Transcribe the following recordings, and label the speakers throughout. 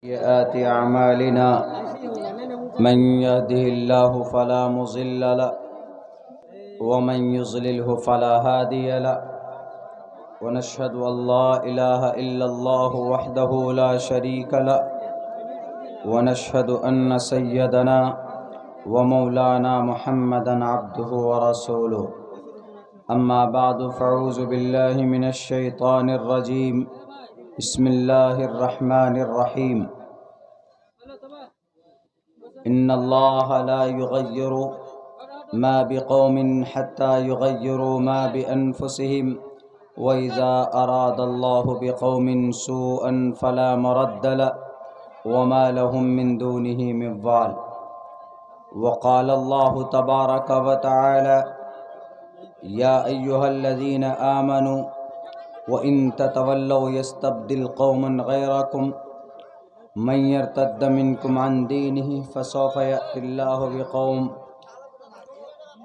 Speaker 1: سيئات أعمالنا من يهده الله فلا مضل له ومن يضلله فلا هادي له ونشهد أن لا إله إلا الله وحده لا شريك له ونشهد أن سيدنا ومولانا محمدا عبده ورسوله أما بعد فأعوذ بالله من الشيطان الرجيم بسم الله الرحمن الرحيم إن الله لا يغير ما بقوم حتى يغيروا ما بأنفسهم وإذا أراد الله بقوم سوءا فلا مرد له وما لهم من دونه من وال وقال الله تبارك وتعالى يا أيها الذين آمنوا وإن تتولوا يستبدل قوما غيركم من يرتد منكم عن دينه فسوف يأتي الله بقوم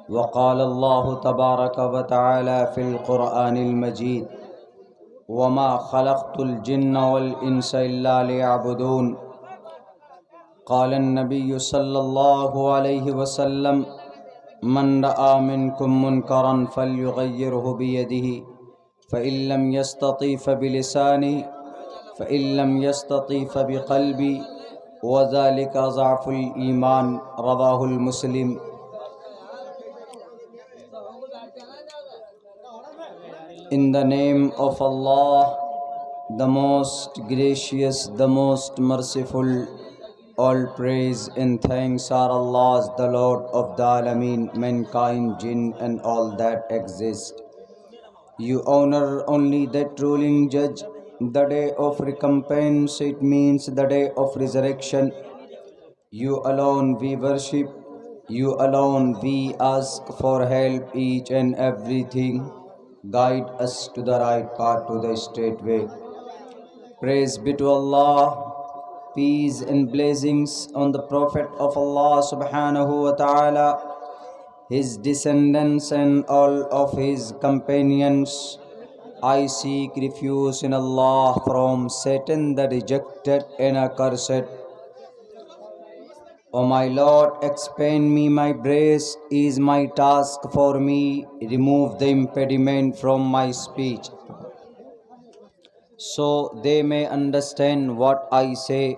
Speaker 1: وقال الله تبارك وتعالى في القرآن المجيد وما خلقت الجن والإنس إلا ليعبدون قال النبي صلى الله عليه وسلم من رأى منكم منكرا فليغيره بيده فإن لم يستطع فبلسانه فإن لم يستطع فبقلبي وذلك ضعف الإيمان رواه المسلم. In the name of Allah, the most gracious, the most merciful, all praise and thanks are Allah's, the Lord of the Alameen, mankind, jinn and all that exist. You honor only that ruling judge, the day of recompense, it means the day of resurrection. You alone we worship, you alone we ask for help, each and everything. Guide us to the right path, to the straight way. Praise be to Allah, peace and blessings on the Prophet of Allah subhanahu wa ta'ala, his descendants and all of his companions. I seek refuge in Allah from Satan, the rejected and accursed. O my Lord, expand me my breast, is my task for me, remove the impediment from my speech, so they may understand what I say.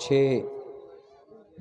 Speaker 1: 6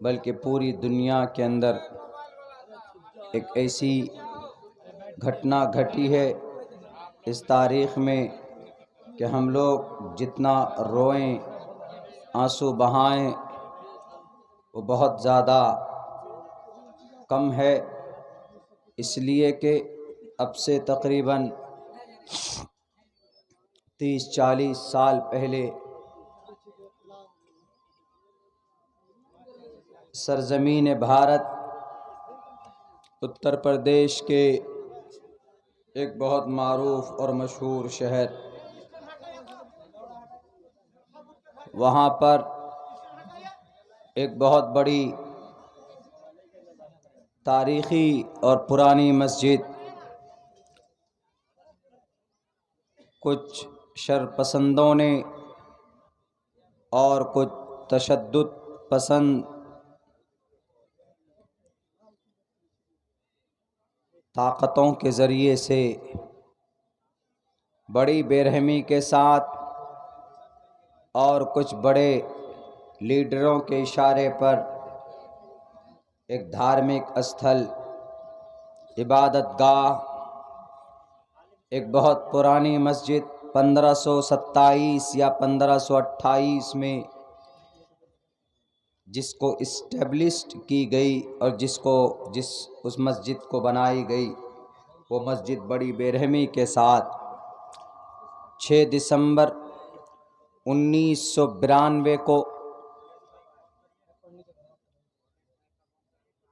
Speaker 1: بلکہ پوری دنیا کے اندر ایک ایسی گھٹنا گھٹی ہے اس تاریخ میں کہ ہم لوگ جتنا روئیں، آنسو بہائیں، وہ بہت زیادہ کم ہے، اس لیے کہ اب سے تقریباً 30-40 سال پہلے سرزمین بھارت اتر پردیش کے ایک بہت معروف اور مشہور شہر، وہاں پر ایک بہت بڑی تاریخی اور پرانی مسجد کچھ شرپسندوں نے اور کچھ تشدد پسند طاقتوں کے ذریعے سے بڑی بے رحمی کے ساتھ اور کچھ بڑے لیڈروں کے اشارے پر ایک دھارمک استھل، عبادت گاہ، ایک بہت پرانی مسجد 1527 یا 1528 میں جس کو اسٹیبلشڈ کی گئی اور اس مسجد کو بنائی گئی، وہ مسجد بڑی بے رحمی کے ساتھ 6 دسمبر 1992 کو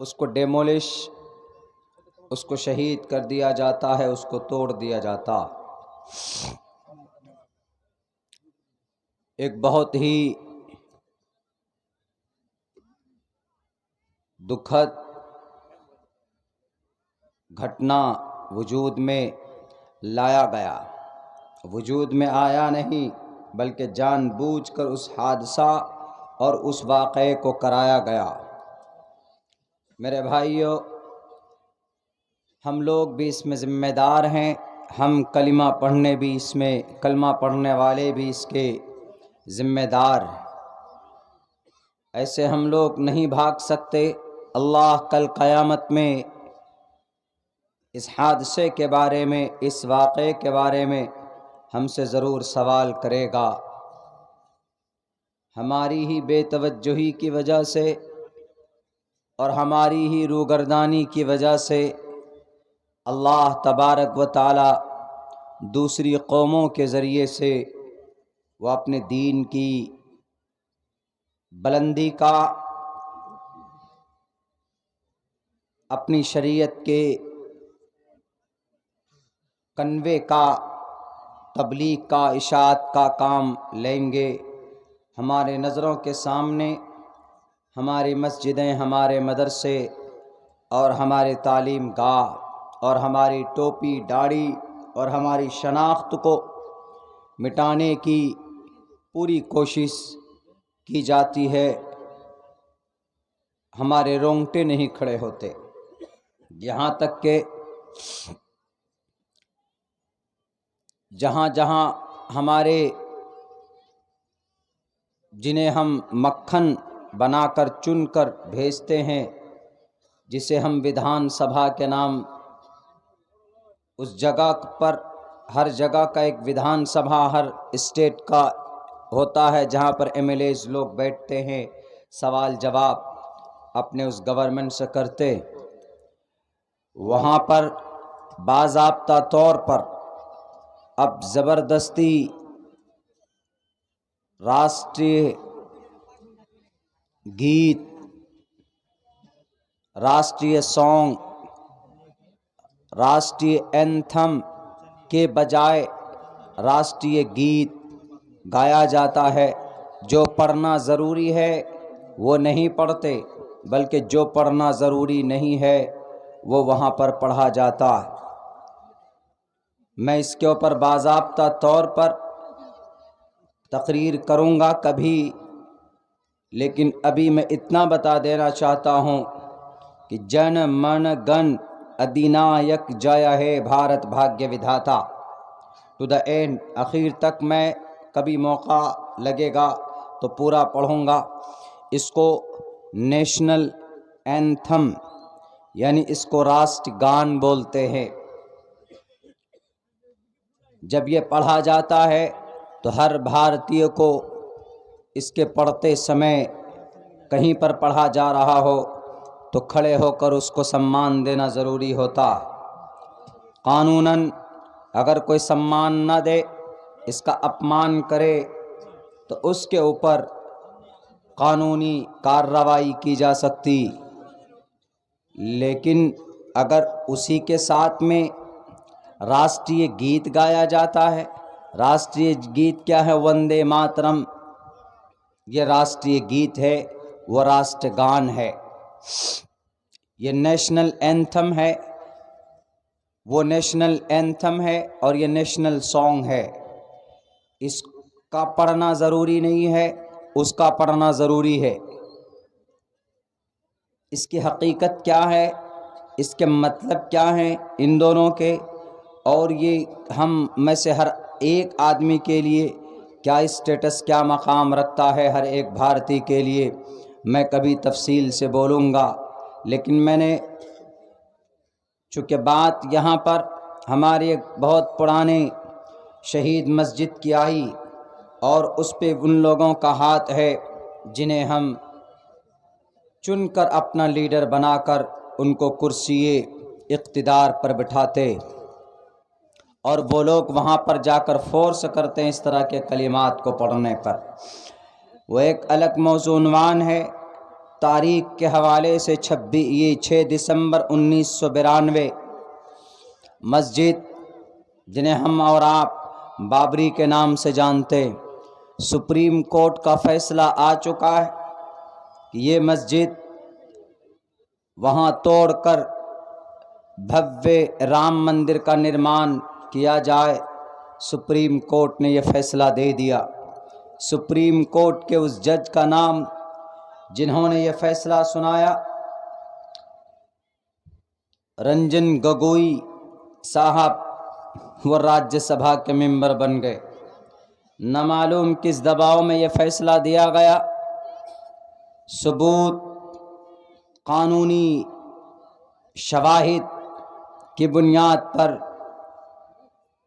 Speaker 1: اس کو ڈیمولش، اس کو شہید کر دیا جاتا ہے، اس کو توڑ دیا جاتا۔ ایک بہت ہی دکھد گھٹنا وجود میں لایا گیا، وجود میں آیا نہیں بلکہ جان بوجھ کر اس حادثہ اور اس واقعے کو کرایا گیا۔ میرے بھائیو، ہم لوگ بھی اس میں ذمہ دار ہیں، ہم کلمہ پڑھنے والے بھی اس کے ذمہ دار ہیں۔ ایسے ہم لوگ نہیں بھاگ سکتے۔ اللہ کل قیامت میں اس حادثے کے بارے میں، اس واقعے کے بارے میں ہم سے ضرور سوال کرے گا۔ ہماری ہی بے توجہی کی وجہ سے اور ہماری ہی روگردانی کی وجہ سے اللہ تبارک و تعالی دوسری قوموں کے ذریعے سے وہ اپنے دین کی بلندی کا، اپنی شریعت کے کنوے کا، تبلیغ کا، اشاعت کا کام لیں گے۔ ہمارے نظروں کے سامنے ہماری مسجدیں، ہمارے مدرسے اور ہمارے تعلیم گاہ اور ہماری ٹوپی داڑھی اور ہماری شناخت کو مٹانے کی پوری کوشش کی جاتی ہے، ہمارے رونگٹے نہیں کھڑے ہوتے، یہاں تک کہ جہاں جہاں ہمارے جنہیں ہم مکھن بنا کر چن کر بھیجتے ہیں، جسے ہم وِدھان سبھا کے نام، اس جگہ پر ہر جگہ کا ایک وِدھان سبھا ہر اسٹیٹ کا ہوتا ہے، جہاں پر MLAs لوگ بیٹھتے ہیں، سوال جواب اپنے اس گورنمنٹ سے کرتے۔ وہاں پر باضابطہ طور پر اب زبردستی راشٹریہ گیت، راشٹریہ سانگ، راشٹریہ اینتھم کے بجائے راشٹریہ گیت گایا جاتا ہے۔ جو پڑھنا ضروری ہے وہ نہیں پڑھتے، بلکہ جو پڑھنا ضروری نہیں ہے وہ وہاں پر پڑھا جاتا ہے۔ میں اس کے اوپر باضابطہ طور پر تقریر کروں گا کبھی، لیکن ابھی میں اتنا بتا دینا چاہتا ہوں کہ جن من گن ادینایک جیا ہے بھارت بھاگیہ ودھاتا، ٹو دا اینڈ، آخر تک میں کبھی موقع لگے گا تو پورا پڑھوں گا۔ اس کو نیشنل اینتھم یعنی اس کو راشٹر گان بولتے ہیں۔ جب یہ پڑھا جاتا ہے تو ہر بھارتیہ کو اس کے پڑھتے سمے کہیں پر پڑھا جا رہا ہو تو کھڑے ہو کر اس کو سمان دینا ضروری ہوتا۔ قانوناً اگر کوئی سمان نہ دے، اس کا اپمان کرے تو اس کے اوپر قانونی کارروائی کی جا سکتی، لیکن اگر اسی کے ساتھ میں راشٹریہ گیت گایا جاتا ہے، راشٹریہ گیت کیا ہے؟ وندے ماترم، یہ راشٹریہ گیت ہے، وہ راشٹر گان ہے۔ یہ نیشنل اینتھم ہے، وہ نیشنل اینتھم ہے اور یہ نیشنل سانگ ہے۔ اس کا پڑھنا ضروری نہیں ہے، اس کا پڑھنا ضروری ہے۔ اس کی حقیقت کیا ہے، اس کے مطلب کیا ہیں ان دونوں کے، اور یہ ہم میں سے ہر ایک آدمی کے لیے کیا اسٹیٹس، کیا مقام رکھتا ہے، ہر ایک بھارتی کے لیے میں کبھی تفصیل سے بولوں گا، لیکن میں نے چونکہ بات یہاں پر ہمارے ایک بہت پرانے شہید مسجد کی آئی اور اس پہ ان لوگوں کا ہاتھ ہے جنہیں ہم چن کر اپنا لیڈر بنا کر ان کو کرسی اقتدار پر بٹھاتے، اور وہ لوگ وہاں پر جا کر فورس کرتے ہیں اس طرح کے کلمات کو پڑھنے پر۔ وہ ایک الگ موضوع عنوان ہے۔ تاریخ کے حوالے سے 6 دسمبر 1992 مسجد جنہیں ہم اور آپ بابری کے نام سے جانتے، سپریم کورٹ کا فیصلہ آ چکا ہے کہ یہ مسجد وہاں توڑ کر بھویہ رام مندر کا نرمان کیا جائے۔ سپریم کورٹ نے یہ فیصلہ دے دیا۔ سپریم کورٹ کے اس جج کا نام جنہوں نے یہ فیصلہ سنایا، رنجن گگوئی صاحب، وہ راجیہ سبھا کے ممبر بن گئے۔ نہ معلوم کس دباؤ میں یہ فیصلہ دیا گیا۔ ثبوت، قانونی شواہد کی بنیاد پر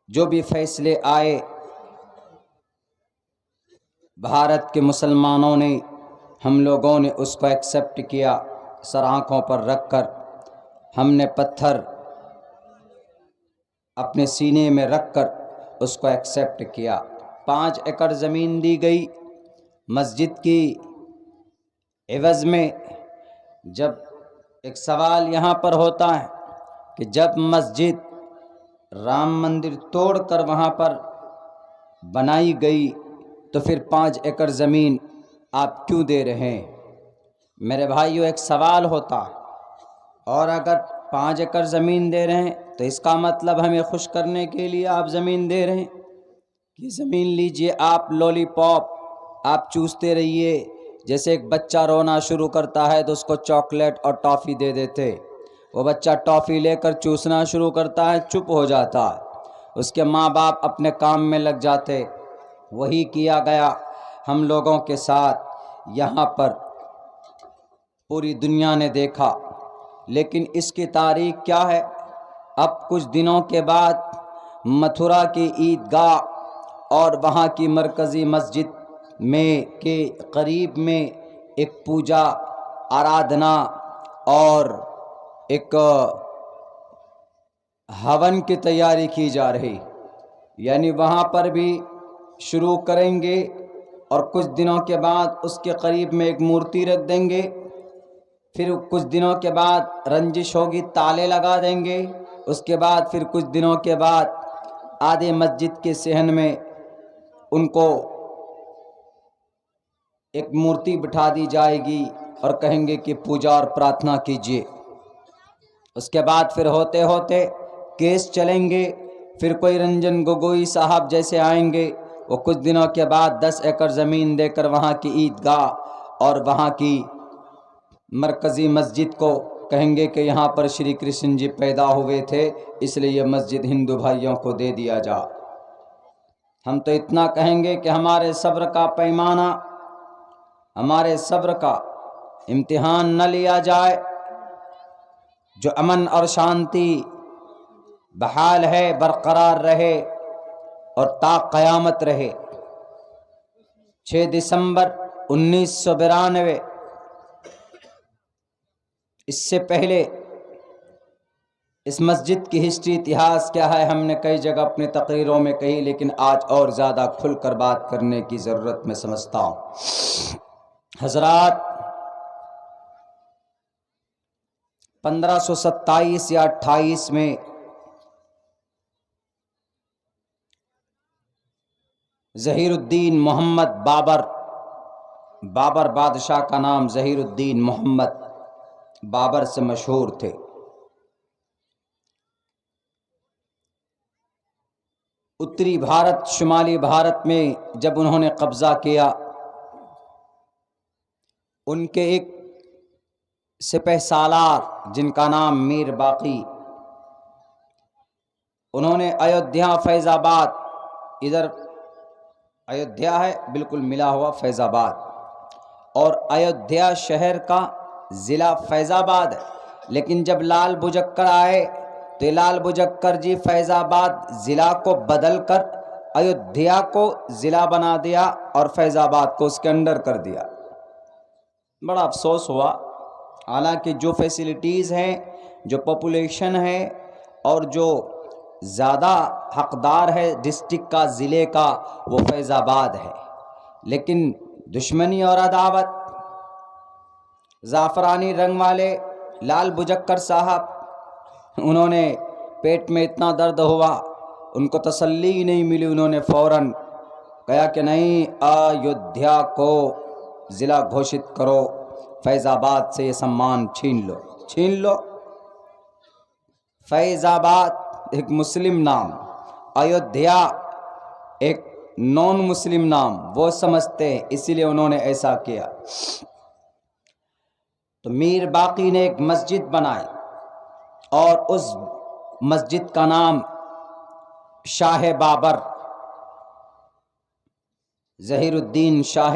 Speaker 1: جو بھی فیصلے آئے، بھارت کے مسلمانوں نے، ہم لوگوں نے اس کو ایکسیپٹ کیا، سر آنکھوں پر رکھ کر ہم نے پتھر اپنے سینے میں رکھ کر اس کو ایکسیپٹ کیا۔ 5 ایکڑ زمین دی گئی مسجد کی عوض میں۔ جب ایک سوال یہاں پر ہوتا ہے کہ جب مسجد رام مندر توڑ کر وہاں پر بنائی گئی تو پھر 5 ایکڑ زمین آپ کیوں دے رہے ہیں؟ میرے بھائیو، ایک سوال ہوتا ہے، اور اگر 5 ایکڑ زمین دے رہے ہیں تو اس کا مطلب ہمیں خوش کرنے کے لیے آپ زمین دے رہے ہیں کہ زمین لیجئے، آپ لولی پاپ آپ چوستے رہیے۔ جیسے ایک بچہ رونا شروع کرتا ہے تو اس کو چاکلیٹ اور ٹافی دے دیتے، وہ بچہ ٹافی لے کر چوسنا شروع کرتا ہے، چپ ہو جاتا ہے، اس کے ماں باپ اپنے کام میں لگ جاتے۔ وہی کیا گیا ہم لوگوں کے ساتھ یہاں پر، پوری دنیا نے دیکھا۔ لیکن اس کی تاریخ کیا ہے؟ اب کچھ دنوں کے بعد متھرا کی عیدگاہ اور وہاں کی مرکزی مسجد میں کے قریب میں ایک پوجا آرادھنا اور ایک ہون کی تیاری کی جا رہی، یعنی وہاں پر بھی شروع کریں گے اور کچھ دنوں کے بعد اس کے قریب میں ایک مورتی رکھ دیں گے، پھر کچھ دنوں کے بعد رنجش ہوگی، تالے لگا دیں گے، اس کے بعد پھر کچھ دنوں کے بعد آدھے مسجد کے صحن میں ان کو ایک مورتی بٹھا دی جائے گی اور کہیں گے کہ پوجا اور پرارتھنا کیجیے۔ اس کے بعد پھر ہوتے ہوتے کیس چلیں گے، پھر کوئی رنجن گگوئی صاحب جیسے آئیں گے، وہ کچھ دنوں کے بعد 10 ایکڑ زمین دے کر وہاں کی عیدگاہ اور وہاں کی مرکزی مسجد کو کہیں گے کہ یہاں پر شری کرشن جی پیدا ہوئے تھے، اس لیے یہ مسجد ہندو بھائیوں کو دے دیا جا۔ ہم تو اتنا کہیں گے کہ ہمارے صبر کا پیمانہ، ہمارے صبر کا امتحان نہ لیا جائے، جو امن اور شانتی بحال ہے برقرار رہے اور تا قیامت رہے۔ 6 دسمبر 1992، اس سے پہلے اس مسجد کی ہسٹری، اتہاس کیا ہے، ہم نے کئی جگہ اپنی تقریروں میں کہی، لیکن آج اور زیادہ کھل کر بات کرنے کی ضرورت میں سمجھتا ہوں۔ حضرات، 1527 یا 28 میں ظہیر الدین محمد بابر بادشاہ کا نام ظہیر الدین محمد بابر سے مشہور تھے۔ اتری بھارت، شمالی بھارت میں جب انہوں نے قبضہ کیا، ان کے ایک سپہ سالار جن کا نام میر باقی، انہوں نے ایودھیا، فیض آباد، ادھر ایودھیا ہے بالکل ملا ہوا فیض آباد، اور ایودھیا شہر کا ضلع فیض آباد ہے، لیکن جب لال بجکر آئے تو لال بجکر جی فیض آباد ضلع کو بدل کر ایودھیا کو ضلع بنا دیا اور فیض آباد کو اس کے انڈر کر دیا۔ بڑا افسوس ہوا، حالانکہ جو فیسلٹیز ہیں، جو پاپولیشن ہے اور جو زیادہ حقدار ہے ڈسٹرکٹ کا، ضلع کا، وہ فیض آباد ہے، لیکن دشمنی اور عداوت، زعفرانی رنگ والے لال بجکر صاحب، انہوں نے پیٹ میں اتنا درد ہوا، ان کو تسلی ہی نہیں ملی، انہوں نے فوراً کہا کہ نہیں، ایودھیا کو ضلع گھوشت کرو، فیض آباد سے یہ سامان چھین لو۔ فیض آباد ایک مسلم نام، ایودھیا ایک نان مسلم نام، وہ سمجھتے ہیں، اسی لیے انہوں نے ایسا کیا۔ تو میر باقی نے ایک مسجد بنائی اور اس مسجد کا نام شاہ بابر، ظہیر الدین شاہ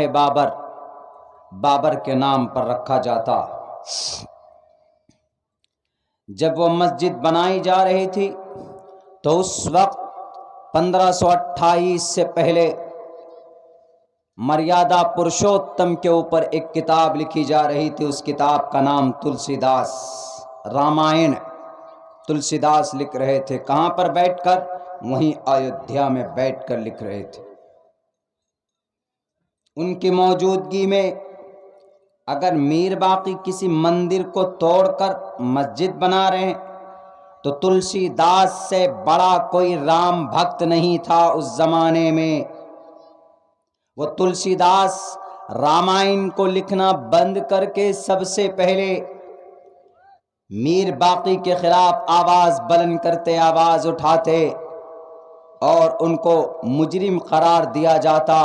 Speaker 1: بابر کے نام پر رکھا جاتا۔ جب وہ مسجد بنائی جا رہی تھی تو اس وقت 1528 سے پہلے مریادا پرشوتم کے اوپر ایک کتاب لکھی جا رہی تھی، اس کتاب کا نام تلسی داس رامائن، تلسی داس لکھ رہے تھے۔ کہاں پر بیٹھ کر؟ وہیں ایودھیا میں بیٹھ کر لکھ رہے تھے۔ ان کی موجودگی میں اگر میر باقی کسی مندر کو توڑ کر مسجد بنا رہے ہیں تو تلسی داس سے بڑا کوئی رام بھکت نہیں تھا اس زمانے میں۔ وہ تلسی داس رامائن کو لکھنا بند کر کے سب سے پہلے میر باقی کے خلاف آواز بلند کرتے، آواز اٹھاتے اور ان کو مجرم قرار دیا جاتا،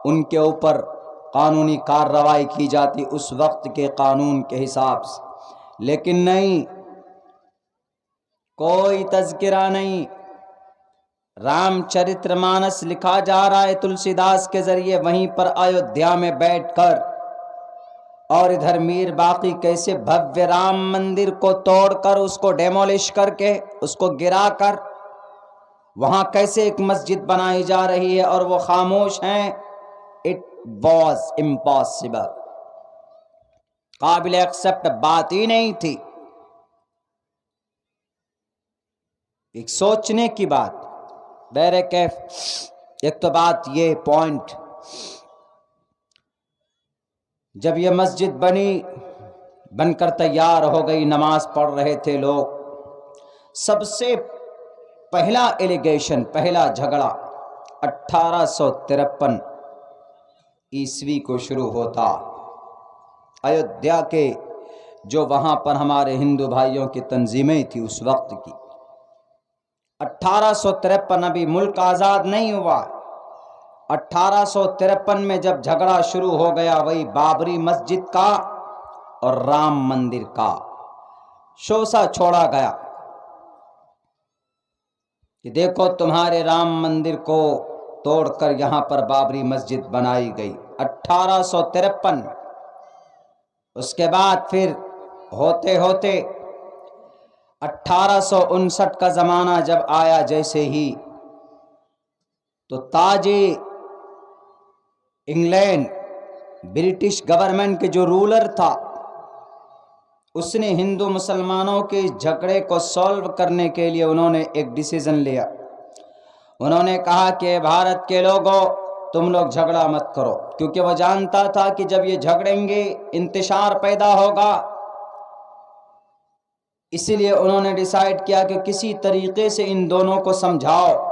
Speaker 1: ان کے اوپر قانونی کارروائی کی جاتی اس وقت کے قانون کے حساب سے، لیکن نہیں، کوئی تذکرہ نہیں۔ رام چرتر مانس لکھا جا رہا ہے تلسی داس کے ذریعے وہیں پر ایودھیا میں بیٹھ کر، اور ادھر میر باقی کیسے بھویہ رام مندر کو توڑ کر، اس کو ڈیمولش کر کے، اس کو گرا کر وہاں کیسے ایک مسجد بنائی جا رہی ہے اور وہ خاموش ہیں۔ اٹ واز امپاسبل، قابل ایکسپٹ بات ہی نہیں تھی۔ ایک سوچنے کی بات، بہرکیف ایک تو بات یہ پوائنٹ، جب یہ مسجد بن کر تیار ہو گئی، نماز پڑھ رہے تھے لوگ، سب سے پہلا ایلیگیشن، پہلا جھگڑا 1853 عیسوی کو شروع ہوتا۔ ایودھیا کے جو وہاں پر ہمارے ہندو بھائیوں کی تنظیمیں تھی اس وقت کی، 1853 ابھی ملک آزاد نہیں ہوا، 1853 میں جب جھگڑا شروع ہو گیا، وہی بابری مسجد کا اور رام مندر کا شوسہ چھوڑا گیا کہ دیکھو تمہارے رام مندر کو توڑ کر یہاں پر بابری مسجد بنائی گئی۔ 1853 اس کے بعد پھر ہوتے ہوتے 1859 کا زمانہ جب آیا جیسے ہی، تو تاج انگلینڈ برٹش گورنمنٹ کے جو رولر تھا، اس نے ہندو مسلمانوں کے جھگڑے کو سولو کرنے کے لیے انہوں نے ایک ڈیسیژن لیا۔ انہوں نے کہا کہ بھارت کے لوگوں تم لوگ جھگڑا مت کرو، کیونکہ وہ جانتا تھا کہ جب یہ جھگڑیں گے انتشار پیدا ہوگا۔ اسی لیے انہوں نے ڈیسائیڈ کیا کہ کسی طریقے سے ان دونوں کو سمجھاؤ۔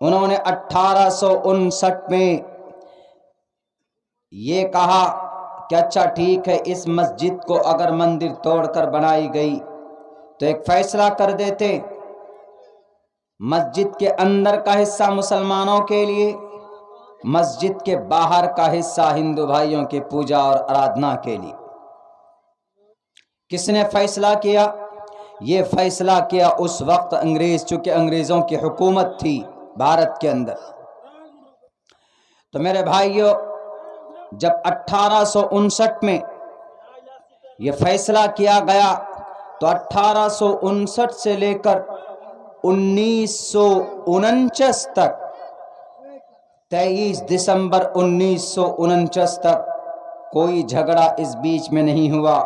Speaker 1: انہوں نے 1859 میں یہ کہا کہ اچھا ٹھیک ہے، اس مسجد کو اگر مندر توڑ کر بنائی گئی تو ایک فیصلہ کر دیتے، مسجد کے اندر کا حصہ مسلمانوں کے لیے، مسجد کے باہر کا حصہ ہندو بھائیوں کی پوجا اور آرادھنا کے لیے۔ کس نے فیصلہ کیا؟ یہ فیصلہ کیا اس وقت انگریز، چونکہ انگریزوں کی حکومت تھی بھارت کے اندر۔ تو میرے بھائیوں، جب 1859 میں یہ فیصلہ کیا گیا تو 1859 سے لے کر 1949 تک، 23 دسمبر 1949 تک کوئی جھگڑا اس بیچ میں نہیں ہوا۔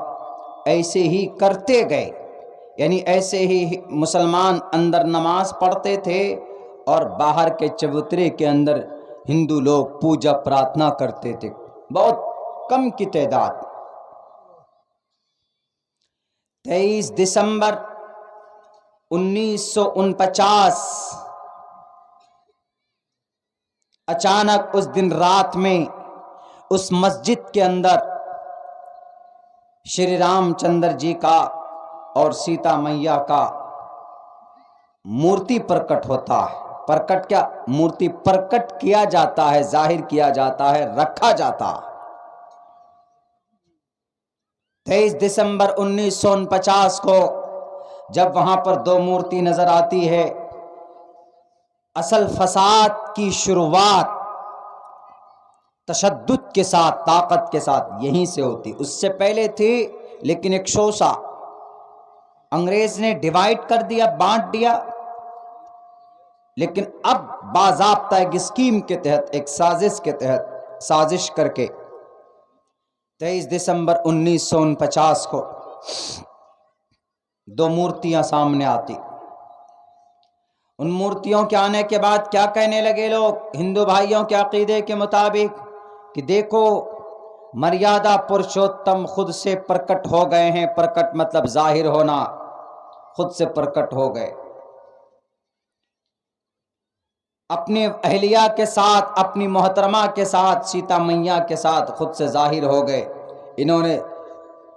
Speaker 1: ایسے ہی کرتے گئے، یعنی ایسے ہی مسلمان اندر نماز پڑھتے تھے اور باہر کے چبوترے کے اندر ہندو لوگ پوجا پرارتھنا کرتے تھے، بہت کم کی تعداد۔ 23 دسمبر 1949 اچانک اس دن رات میں اس مسجد کے اندر شری رام چندر جی کا اور سیتا میاں کا مورتی پرکٹ ہوتا ہے۔ پرکٹ کیا؟ مورتی پرکٹ کیا جاتا ہے، ظاہر کیا جاتا ہے، رکھا جاتا ہے۔ 23 دسمبر 1949 کو جب وہاں پر دو مورتی نظر آتی ہے، اصل فساد کی شروعات تشدد کے ساتھ، طاقت کے ساتھ یہیں سے ہوتی۔ اس سے پہلے تھی لیکن ایک شوشہ انگریز نے ڈیوائیڈ کر دیا، بانٹ دیا، لیکن اب باضابطہ ایک اسکیم کے تحت، ایک سازش کے تحت، سازش کر کے 23 دسمبر 1949 کو دو مورتیاں سامنے آتی۔ ان مورتیوں کے آنے کے بعد کیا کہنے لگے لوگ ہندو بھائیوں کے عقیدے کے مطابق کہ دیکھو مریادہ پرشوتم خود سے پرکٹ ہو گئے ہیں۔ پرکٹ مطلب ظاہر ہونا، خود سے پرکٹ ہو گئے، اپنی اہلیہ کے ساتھ، اپنی محترمہ کے ساتھ، سیتا میاں کے ساتھ خود سے ظاہر ہو گئے۔ انہوں نے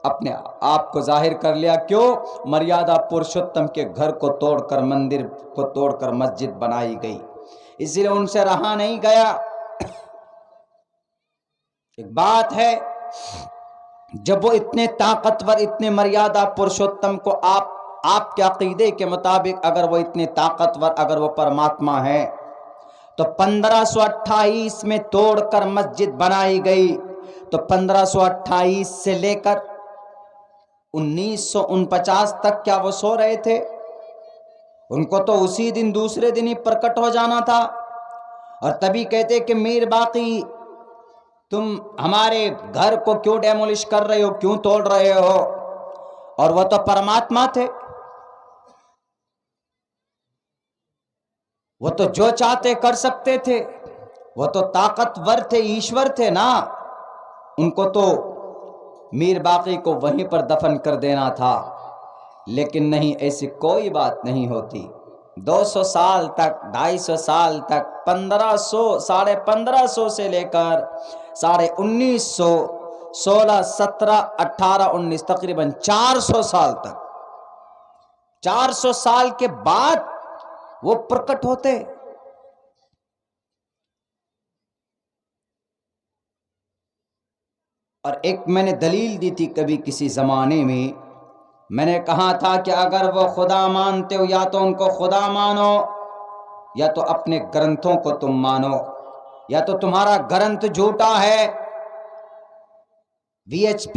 Speaker 1: اپنے آپ کو ظاہر کر لیا۔ کیوں؟ مریادہ پرشوتم کے گھر کو توڑ کر، مندر کو توڑ کر مسجد بنائی گئی، اس لیے ان سے رہا نہیں گیا۔ ایک بات ہے، جب وہ اتنے طاقتور، اتنے مریادہ پرشوتم کو آپ کے عقیدے کے مطابق اگر وہ اتنے طاقتور، اگر وہ پرماتما ہے، تو 1528 میں توڑ کر مسجد بنائی گئی، تو 1528 سے لے کر 1949 تک کیا وہ سو رہے تھے؟ ان کو تو اسی دن، دوسرے دن ہی پرکٹ ہو جانا تھا۔ اور تبھی کہتے کہ میر باقی تم ہمارے گھر کو کیوں ڈیمولش کر رہے ہو، کیوں توڑ رہے ہو؟ اور وہ تو پرماتما تھے، وہ تو جو چاہتے کر سکتے تھے، وہ تو طاقتور تھے، ایشور تھے نا۔ ان کو تو میر باقی کو وہیں پر دفن کر دینا تھا، لیکن نہیں، ایسی کوئی بات نہیں ہوتی۔ 200 سال تک، 250 سال تک، 1500، 1550 سے لے کر 1950، 16، 17، 18، 19، تقریباً 400 سال تک، 400 سال کے بعد وہ پرکٹ ہوتے۔ اور ایک میں نے دلیل دی تھی کبھی کسی زمانے میں نے کہا تھا کہ اگر وہ خدا مانتے ہو، یا تو ان کو خدا مانو، یا تو اپنے گرنتھوں کو تم مانو، یا تو تمہارا گرنتھ جھوٹا ہے VHP,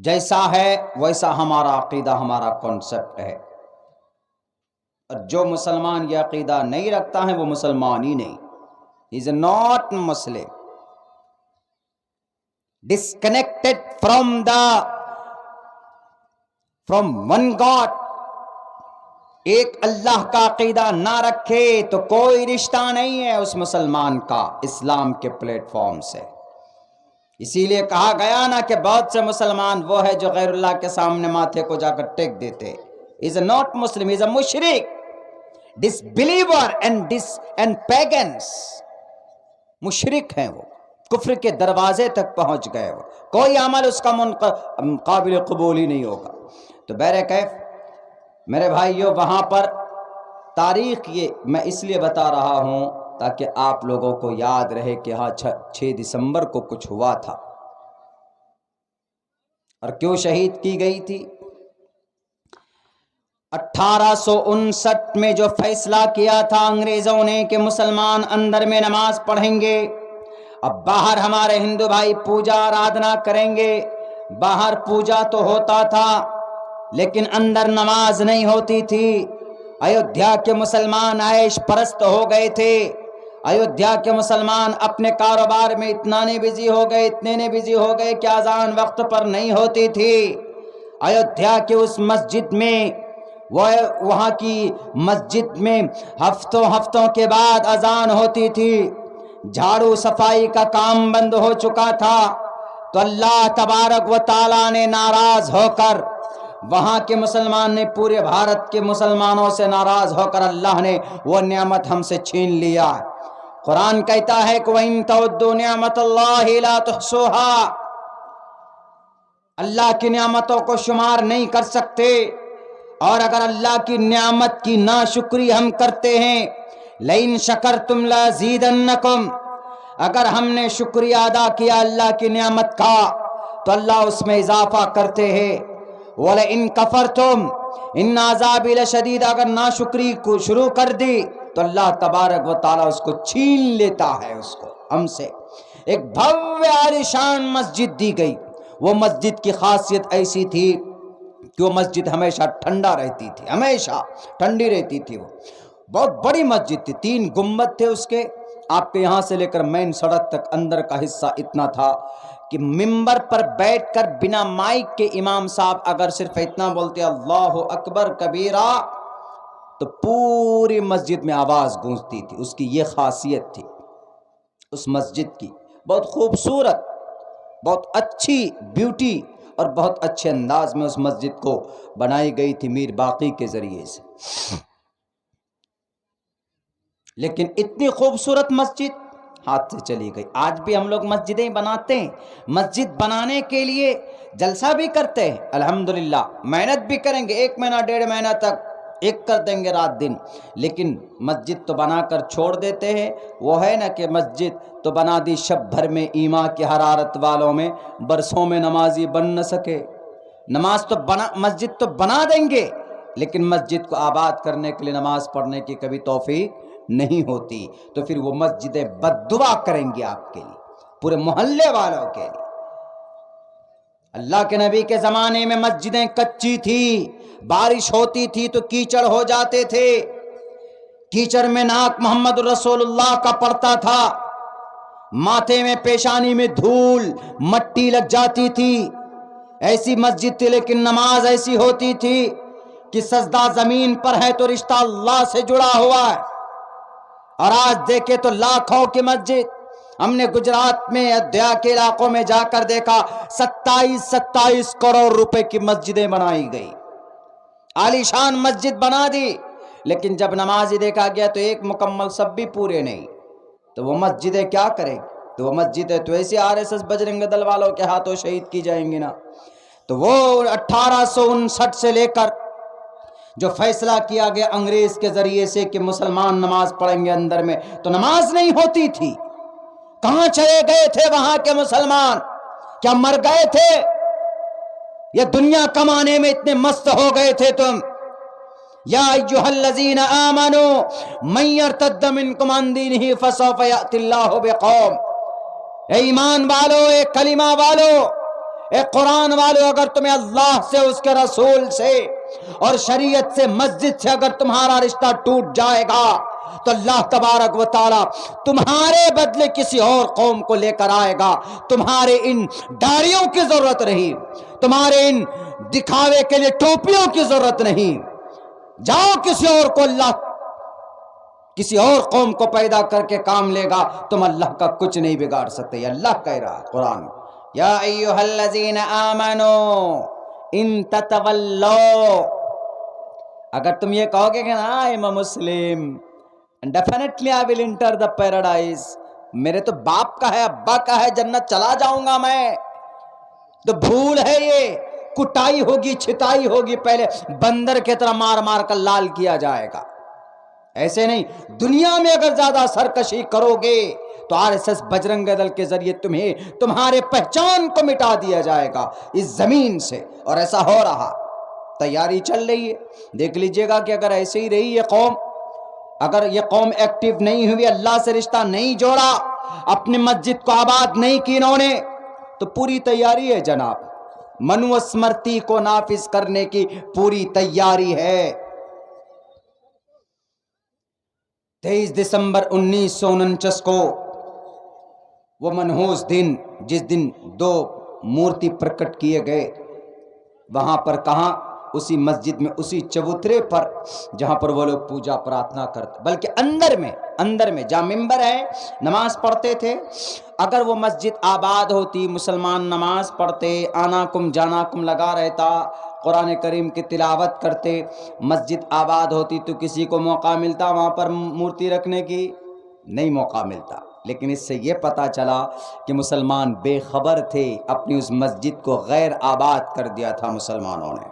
Speaker 1: جیسا ہے ویسا ہمارا عقیدہ، ہمارا کانسیپٹ ہے، اور جو مسلمان یہ عقیدہ نہیں رکھتا ہے وہ مسلمان ہی نہیں، he is not Muslim. Disconnected from one God. ایک اللہ کا عقیدہ نہ رکھے تو کوئی رشتہ نہیں ہے اس مسلمان کا اسلام کے پلیٹ فارم سے۔ اسی لیے کہا گیا نا کہ بہت سے مسلمان وہ ہے جو غیر اللہ کے سامنے ماتھے کو جا کر ٹیک دیتے، is not Muslim, is a مشرک، disbeliever and pagans، مشرک ہیں وہ، کفر کے دروازے تک پہنچ گئے، وہ کوئی عمل اس کا قابل قبول ہی نہیں ہوگا۔ تو بہرکیف میرے بھائیو، وہاں پر تاریخ یہ میں اس لیے بتا رہا ہوں تاکہ آپ لوگوں کو یاد رہے کہ ہاں 6 دسمبر کو کچھ ہوا تھا اور کیوں شہید کی گئی تھی۔ 1859 میں جو فیصلہ کیا تھا انگریزوں نے کہ مسلمان اندر میں نماز پڑھیں گے، اب باہر ہمارے ہندو بھائی پوجا آرادھنا کریں گے، باہر پوجا تو ہوتا تھا لیکن اندر نماز نہیں ہوتی تھی۔ ایودھیا کے مسلمان عیش پرست ہو گئے تھے، ایودھیا کے مسلمان اپنے کاروبار میں اتنے بزی ہو گئے کہ اذان وقت پر نہیں ہوتی تھی۔ ایودھیا کے اس مسجد میں وہاں کی مسجد میں ہفتوں کے بعد اذان ہوتی تھی، جھاڑو صفائی کا کام بند ہو چکا تھا، تو اللہ تبارک و تعالیٰ نے ناراض ہو کر، وہاں کے مسلمان نے پورے بھارت کے مسلمانوں سے ناراض ہو کر اللہ نے وہ نعمت ہم سے چھین لیا۔ قرآن کہتا ہے کہ وَإِن تَعُدُّوا نِعْمَةَ اللَّهِ لَا تُحْصُوهَا، اللہ کی نعمتوں کو شمار نہیں کر سکتے، اور اگر اللہ کی نعمت کی ناشکری ہم کرتے ہیں، لَإِن شَكَرْتُمْ لَأَزِيدَنَّكُمْ، اگر ہم نے شکریہ ادا کیا اللہ کی نعمت کا تو اللہ اس میں اضافہ کرتے ہیں۔ وَلَئِن كَفَرْتُمْ إِنَّ عَذَابِي لَشَدِيدٌ، اگر ناشکری کو شروع کر دی تو اللہ تبارک و تعالیٰ اس کو چھین لیتا ہے، اس کو ہم سے۔ ایک بھویہ عالیشان مسجد دی گئی، وہ مسجد کی خاصیت ایسی تھی کہ وہ مسجد ہمیشہ ٹھنڈا رہتی تھی، ہمیشہ ٹھنڈی رہتی تھی، وہ بہت بڑی مسجد تھی، 3 گنبد تھے اس کے، آپ کے یہاں سے لے کر مین سڑک تک اندر کا حصہ اتنا تھا کہ ممبر پر بیٹھ کر بنا مائک کے امام صاحب اگر صرف اتنا بولتے اللہ اکبر کبیرہ تو پوری مسجد میں آواز گونجتی تھی۔ اس کی یہ خاصیت تھی اس مسجد کی، بہت خوبصورت، بہت اچھی بیوٹی اور بہت اچھے انداز میں اس مسجد کو بنائی گئی تھی میر باقی کے ذریعے سے۔ لیکن اتنی خوبصورت مسجد ہاتھ سے چلی گئی۔ آج بھی ہم لوگ مسجدیں بناتے ہیں، مسجد بنانے کے لیے جلسہ بھی کرتے ہیں، الحمدللہ محنت بھی کریں گے، 1 مہینہ 1.5 مہینہ تک ایک کر دیں گے رات دن، لیکن مسجد تو بنا کر چھوڑ دیتے ہیں۔ وہ ہے نا کہ مسجد تو بنا دی شب بھر میں، ایمان کی حرارت والوں میں برسوں میں نمازی بن نہ سکے۔ مسجد تو بنا دیں گے لیکن مسجد کو آباد کرنے کے لیے نماز پڑھنے کی کبھی توفیق نہیں ہوتی، تو پھر وہ مسجدیں بد دعا کریں گی آپ کے لیے، پورے محلے والوں کے لیے۔ اللہ کے نبی کے زمانے میں مسجدیں کچی تھی، بارش ہوتی تھی تو کیچڑ ہو جاتے تھے، کیچڑ میں ناک محمد رسول اللہ کا پڑتا تھا، ماتھے میں پیشانی میں دھول مٹی لگ جاتی تھی، ایسی مسجد تھی، لیکن نماز ایسی ہوتی تھی کہ سجدہ زمین پر ہے تو رشتہ اللہ سے جڑا ہوا ہے۔ اور آج دیکھے تو لاکھوں کی مسجد، ہم نے گجرات میں ادھیا کے علاقوں میں جا کر دیکھا 27 کروڑ روپے کی مسجدیں بنائی گئی، عالیشان مسجد بنا دی، لیکن جب نمازی دیکھا گیا تو ایک مکمل سب بھی پورے نہیں، تو وہ مسجدیں کیا کریں؟ تو وہ مسجدیں تو ایسے RSS بجرنگ دل والوں کے ہاتھوں شہید کی جائیں گی نا۔ تو وہ 1859 سے لے کر جو فیصلہ کیا گیا انگریز کے ذریعے سے کہ مسلمان نماز پڑھیں گے اندر میں، تو نماز نہیں ہوتی تھی۔ کہاں چلے گئے تھے وہاں کے مسلمان؟ کیا مر گئے تھے؟ یہ دنیا کمانے میں اتنے مست ہو گئے تھے تم؟ یا ایھا الذین آمنوا من یرتد منکم عن دینہ فسوف یأتی اللہ بقوم، اے ایمان والو، اے کلمہ والو، اے قرآن والو، اگر تمہیں اللہ سے، اس کے رسول سے اور شریعت سے، مسجد سے اگر تمہارا رشتہ ٹوٹ جائے گا تو اللہ تبارک و تعالی تمہارے بدلے کسی اور قوم کو لے کر آئے گا۔ تمہارے ان داڑھیوں کی ضرورت نہیں، تمہارے ان دکھاوے کے لیے ٹوپیوں کی ضرورت نہیں۔ جاؤ، کسی اور کو اللہ کسی اور قوم کو پیدا کر کے کام لے گا، تم اللہ کا کچھ نہیں بگاڑ سکتے۔ یہ اللہ کہہ رہا ہے قرآن، یا ایھا الذین آمنوا ان تتولوا، اگر تم یہ کہو گے کہ نا I am a Muslim definitely I will enter the paradise, میرے تو باپ کا ہے، ابا کا ہے، جنت چلا جاؤں گا میں، تو بھول ہے، یہ کٹائی ہوگی، چھتائی ہوگی، پہلے بندر کی طرح مار مار کر لال کیا جائے گا۔ ایسے نہیں، دنیا میں اگر زیادہ سرکشی کرو گے تو RSS بجرنگ دل کے ذریعے تمہیں تمہارے پہچان کو مٹا دیا جائے گا اس زمین سے، اور ایسا ہو رہا، تیاری چل رہی ہے۔ دیکھ لیجئے گا کہ اگر ایسے ہی رہی یہ قوم، اگر یہ قوم ایکٹیو نہیں ہوئی، اللہ سے رشتہ نہیں جوڑا، اپنی مسجد کو آباد نہیں کی انہوں نے، تو پوری تیاری ہے جناب، منو اسمرتی کو نافذ کرنے کی پوری تیاری ہے۔ 23 دسمبر 1949 کو وہ منحوس دن، جس دن 2 مورتی پرکٹ کیے گئے، وہاں پر کہاں؟ اسی مسجد میں، اسی چبوترے پر جہاں پر وہ لوگ پوجا پرارتھنا کرتے، بلکہ اندر میں جہاں ممبر ہے نماز پڑھتے تھے، اگر وہ مسجد آباد ہوتی، مسلمان نماز پڑھتے، آنا کم جانا کم لگا رہتا، قرآن کریم کی تلاوت کرتے، مسجد آباد ہوتی، تو کسی کو موقع ملتا وہاں پر مورتی رکھنے کی؟ نہیں موقع ملتا۔ لیکن اس سے یہ پتا چلا کہ مسلمان بے خبر تھے، اپنی اس مسجد کو غیر آباد کر دیا تھا مسلمانوں نے،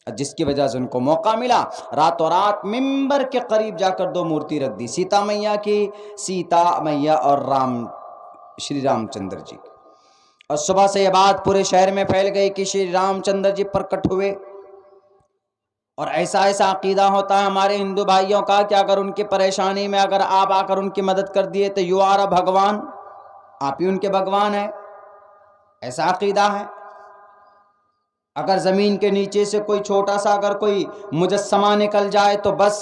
Speaker 1: جس کی وجہ سے ان کو موقع ملا، راتوں رات ممبر کے قریب جا کر 2 مورتی رکھ دی، سیتا میاں کی، سیتا میاں اور شری رام چندر جی، اور صبح سے یہ بات پورے شہر میں پھیل گئی کہ شری رام چندر جی پرکٹ ہوئے۔ اور ایسا عقیدہ ہوتا ہے ہمارے ہندو بھائیوں کا کہ اگر ان کی پریشانی میں اگر آپ آ کر ان کی مدد کر دیے تو یو آر اے بھگوان، آپ ہی ان کے بھگوان ہیں، ایسا عقیدہ ہے۔ اگر زمین کے نیچے سے کوئی چھوٹا سا اگر کوئی مجسمہ نکل جائے تو بس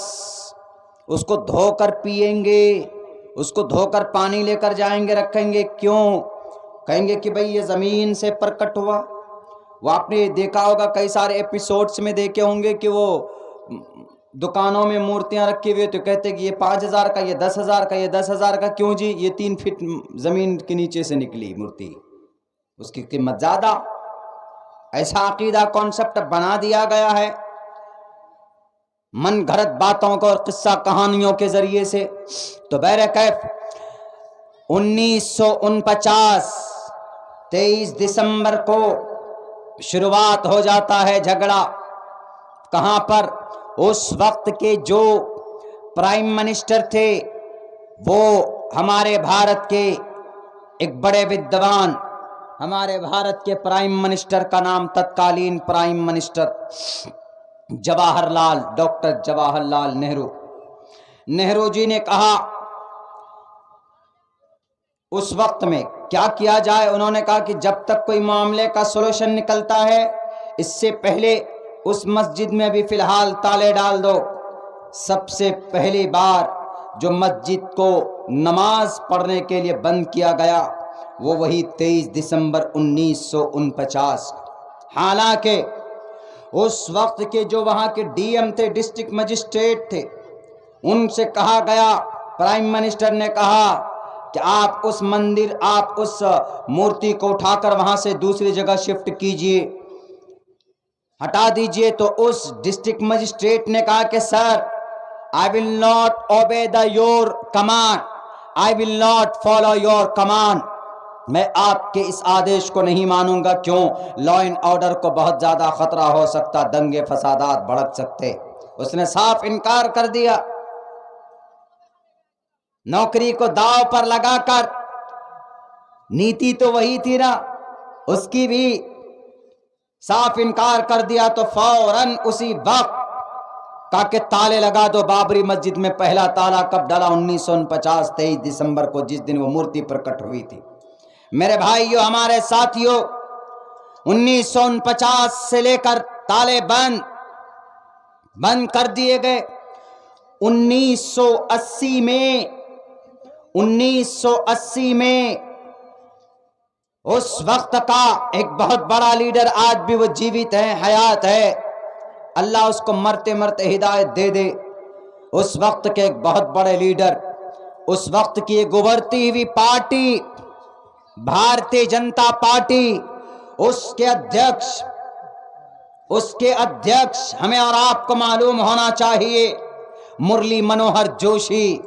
Speaker 1: اس کو دھو کر پئیں گے، اس کو دھو کر پانی لے کر جائیں گے، رکھیں گے، کیوں؟ کہیں گے کہ بھئی یہ زمین سے پرکٹ ہوا۔ وہ آپ نے دیکھا ہوگا، کئی سارے ایپیسوڈز میں دیکھے ہوں گے کہ وہ دکانوں میں مورتیاں رکھی ہوئی تو کہتے کہ یہ 5000 کا، یہ 10,000 کا، یہ 10,000 کا، کیوں جی؟ یہ 3 فٹ زمین کے نیچے سے نکلی مورتی، اس کی قیمت زیادہ۔ ایسا عقیدہ کانسیپٹ بنا دیا گیا ہے من گھڑت باتوں کو اور قصہ کہانیوں کے ذریعے سے۔ تو بہرکیف 1949 23 دسمبر کو شروعات ہو جاتا ہے جھگڑا، کہاں پر؟ اس وقت کے جو پرائم منسٹر تھے وہ ہمارے بھارت کے ایک بڑے ودوان، ہمارے بھارت کے پرائم منسٹر کا نام تتکالین prime minister Jawahar Lal, doctor Jawahar Lal Nehru جی نے کہا اس وقت میں کیا کیا جائے؟ انہوں نے کہا کہ جب تک کوئی معاملے کا سولوشن نکلتا ہے، اس سے پہلے اس مسجد میں بھی فی الحال تالے ڈال دو۔ سب سے پہلی بار جو مسجد کو نماز پڑھنے کے لیے بند کیا گیا وہ وہی 23 دسمبر 1949۔ حالانکہ اس وقت کے جو وہاں کے ڈی ایم تھے، ڈسٹرکٹ مجسٹریٹ تھے، ان سے کہا گیا، پرائم منسٹر نے کہا کہ آپ اس مندر، آپ اس مورتی کو اٹھا کر وہاں سے دوسری جگہ شفٹ کیجئے، ہٹا دیجئے۔ تو اس ڈسٹرکٹ مجسٹریٹ نے کہا کہ سر، I will not obey your command, I will not follow your command، میں آپ کے اس آدیش کو نہیں مانوں گا۔ کیوں؟ لا اینڈ آرڈر کو بہت زیادہ خطرہ ہو سکتا، دنگے فسادات بھڑک سکتے۔ اس نے صاف انکار کر دیا، نوکری کو داؤ پر لگا کر، نیتی تو وہی تھی نا، اس کی بھی صاف انکار کر دیا۔ تو فوراً اسی وقت کہا کہ تالے لگا دو بابری مسجد میں۔ پہلا تالا کب ڈالا؟ 1949 23 دسمبر کو، جس دن وہ مورتی پرکٹ ہوئی تھی۔ میرے بھائیو، ہمارے ساتھیو، 1949 سے لے کر تالے بند کر دیے گئے۔ 1980 میں اس وقت کا ایک بہت بڑا لیڈر، آج بھی وہ جیوت ہے، حیات ہے، اللہ اس کو مرتے مرتے ہدایت دے دے۔ اس وقت کے ایک بہت بڑے لیڈر، اس وقت کی ایک ابھرتی ہوئی پارٹی بھارتیہ جنتا پارٹی، اس کے ادھیکش ہمیں اور آپ کو معلوم ہونا چاہیے، مرلی منوہر جوشی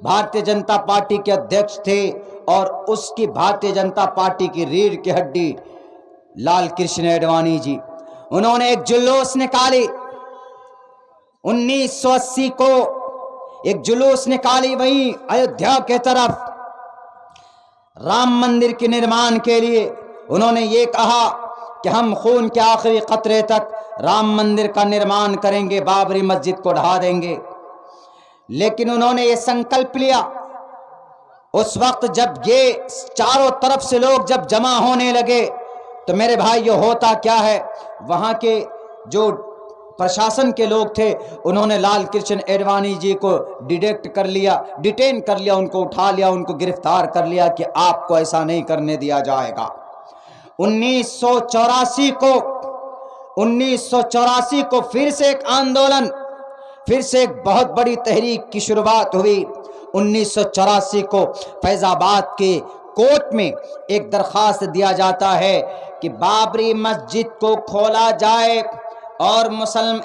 Speaker 1: بھارتیہ جنتا پارٹی کے ادھیکش تھے، اور اس کی بھارتیہ جنتا پارٹی کی ریڑھ کی ہڈی لال کرشن اڈوانی جی، انہوں نے ایک جلوس نکالی 1980 کو، ایک جلوس نکالی وہیں ایودھیا کے طرف رام مندر کے نرمان کے لیے۔ انہوں نے یہ کہا کہ ہم خون کے آخری قطرے تک رام مندر کا نرمان کریں گے، بابری مسجد کو ڈھا دیں گے۔ لیکن انہوں نے یہ سنکلپ لیا اس وقت جب یہ چاروں طرف سے لوگ جب جمع ہونے لگے تو میرے بھائی یہ ہوتا کیا ہے، وہاں کے جو پرشاسن کے لوگ تھے انہوں نے لال کرشن اڈوانی جی کو ڈیٹین کر لیا، ان کو اٹھا لیا، ان کو گرفتار کر لیا کہ آپ کو ایسا نہیں کرنے دیا جائے گا۔ 1984 کو پھر سے ایک آندولن، پھر سے ایک بہت بڑی تحریک کی شروعات ہوئی۔ 1984 کو فیض آباد کے کورٹ میں ایک درخواست دیا جاتا ہے کہ بابری مسجد کو کھولا جائے اور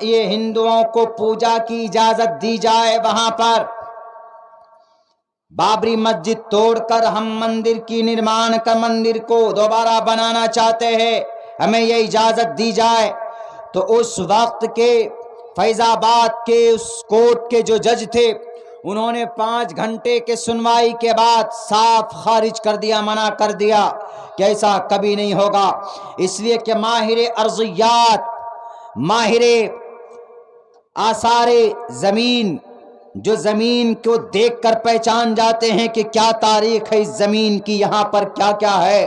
Speaker 1: یہ ہندوؤں کو پوجا کی اجازت دی جائے، وہاں پر بابری مسجد توڑ کر ہم مندر کو دوبارہ بنانا چاہتے ہیں، ہمیں یہ اجازت دی جائے۔ تو اس وقت کے فیض آباد کے اس کورٹ کے جو جج تھے انہوں نے 5 گھنٹے کے سنوائی کے بعد صاف خارج کر دیا، منع کر دیا کہ ایسا کبھی نہیں ہوگا، اس لیے کہ ماہر ارضیات، ماہر آثار زمین، جو زمین کو دیکھ کر پہچان جاتے ہیں کہ کیا تاریخ ہے اس زمین کی، یہاں پر کیا کیا ہے،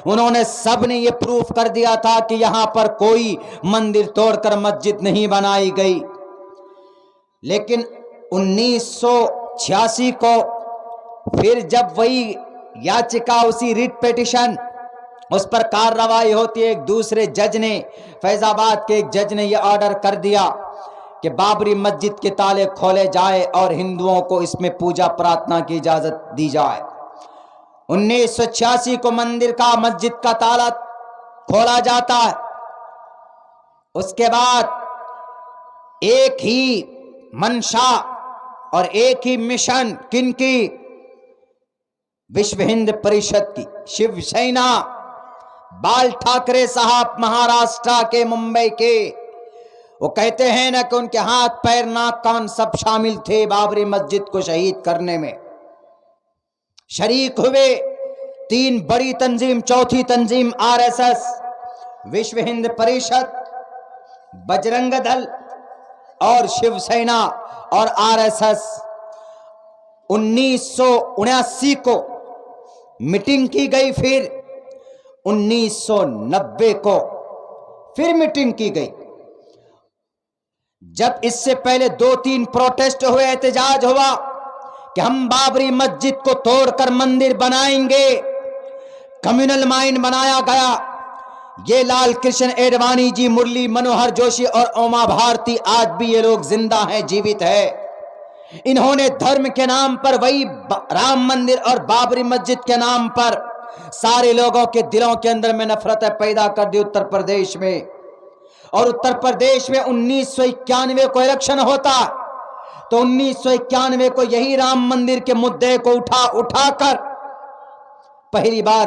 Speaker 1: انہوں نے سب نے یہ پروف کر دیا تھا کہ یہاں پر کوئی مندر توڑ کر مسجد نہیں بنائی گئی۔ لیکن 1986 کو پھر جب وہی یاچکا، اسی ریٹ پیٹیشن، اس پر کارروائی ہوتی ہے، ایک دوسرے جج نے، فیض آباد کے ایک جج نے یہ آرڈر کر دیا کہ بابری مسجد کے تالے کھولے جائے اور ہندوؤں کو اس میں پوجا پرارتھنا کی اجازت دی جائے۔ 1986 کو مسجد کا تالا کھولا جاتا ہے۔ اس کے بعد ایک ہی منشا اور ایک ہی مشن، کن کی؟ وشو ہند پریشد کی، شیو سینا، بال ٹھاکرے صاحب مہاراشٹر کے، ممبئی کے، وہ کہتے ہیں نا کہ ان کے ہاتھ پیر ناک کان سب شامل تھے بابری مسجد کو شہید کرنے میں، شریک ہوئے 3 بڑی تنظیم، چوتھی تنظیم RSS، وشو ہند پریشد، بجرنگ دل اور شیو سینا اور RSS۔ 1979 کو میٹنگ کی گئی، پھر 1990 کو پھر میٹنگ کی گئی۔ جب اس سے پہلے 2-3 پروٹیسٹ ہوئے، احتجاج ہوا کہ ہم بابری مسجد کو توڑ کر مندر بنائیں گے، کمیونل مائن بنایا گیا۔ یہ لال کرشن اڈوانی جی، مرلی منوہر جوشی اور اوما بھارتی آج بھی یہ لوگ زندہ ہیں، جیوت ہے۔ انہوں نے دھرم کے نام پر، وہی رام مندر اور بابری مسجد کے نام پر سارے لوگوں کے دلوں کے اندر میں نفرتیں پیدا کر دی اتر پردیش میں۔ اور اتر پردیش میں 1991 کو الیکشن ہوتا، تو 1991 کو یہی رام مندر کے مدعے کو اٹھا کر پہلی بار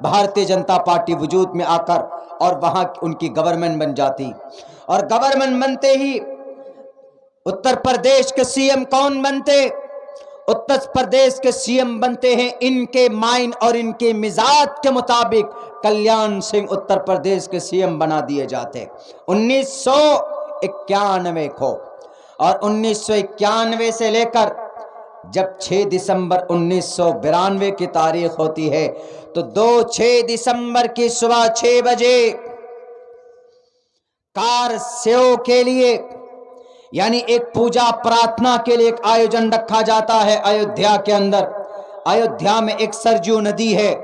Speaker 1: بھارتیہ جنتا پارٹی وجود میں آ کر، اور وہاں ان کی گورنمنٹ بن جاتی۔ اور گورنمنٹ بنتے ہی اتر پردیش کے سی ایم کون بنتے؟ اتر پردیش کے سی ایم بنتے ہیں ان کے مائن اور ان کے مزاج کے مطابق کلیان سنگھ اتر پردیش کے سی ایم بنا دیے جاتے 1991 کو۔ اور 1991 سے لے کر جب 6 دسمبر 1992 کی تاریخ ہوتی ہے تو 6 دسمبر کی صبح 6 بجے کار سیو کے لیے یعنی ایک پوجا پرارتھنا کے لیے ایک آیوجن رکھا جاتا ہے ایودھیا کے اندر۔ ایودھیا میں ایک سرجو ندی ہے،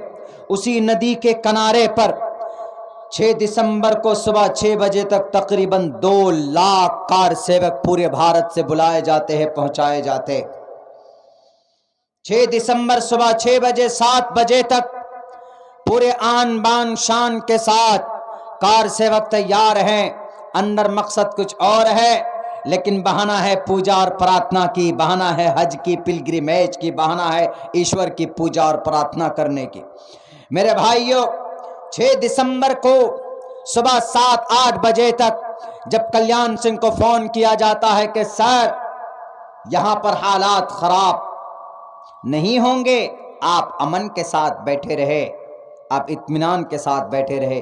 Speaker 1: اسی ندی کے کنارے پر 6 دسمبر کو صبح 6 بجے تک تقریباً 2 لاکھ کار سیوک پورے بھارت سے بلائے جاتے ہیں، پہنچائے جاتے۔ 6 دسمبر صبح 6 بجے 7 بجے تک پورے آن بان شان کے ساتھ کار سیوک تیار ہیں۔ اندر مقصد کچھ اور ہے، لیکن بہانہ ہے پوجا اور پرارتھنا کی، بہانہ ہے حج کی، پلگریمیج کی، بہانہ ہے ایشور کی پوجا اور پرارتھنا کرنے کی۔ میرے بھائیوں، 6 دسمبر کو صبح 7-8 بجے تک جب کلیان سنگھ کو فون کیا جاتا ہے کہ سر یہاں پر حالات خراب نہیں ہوں گے، آپ امن کے ساتھ بیٹھے رہے، آپ اطمینان کے ساتھ بیٹھے رہے۔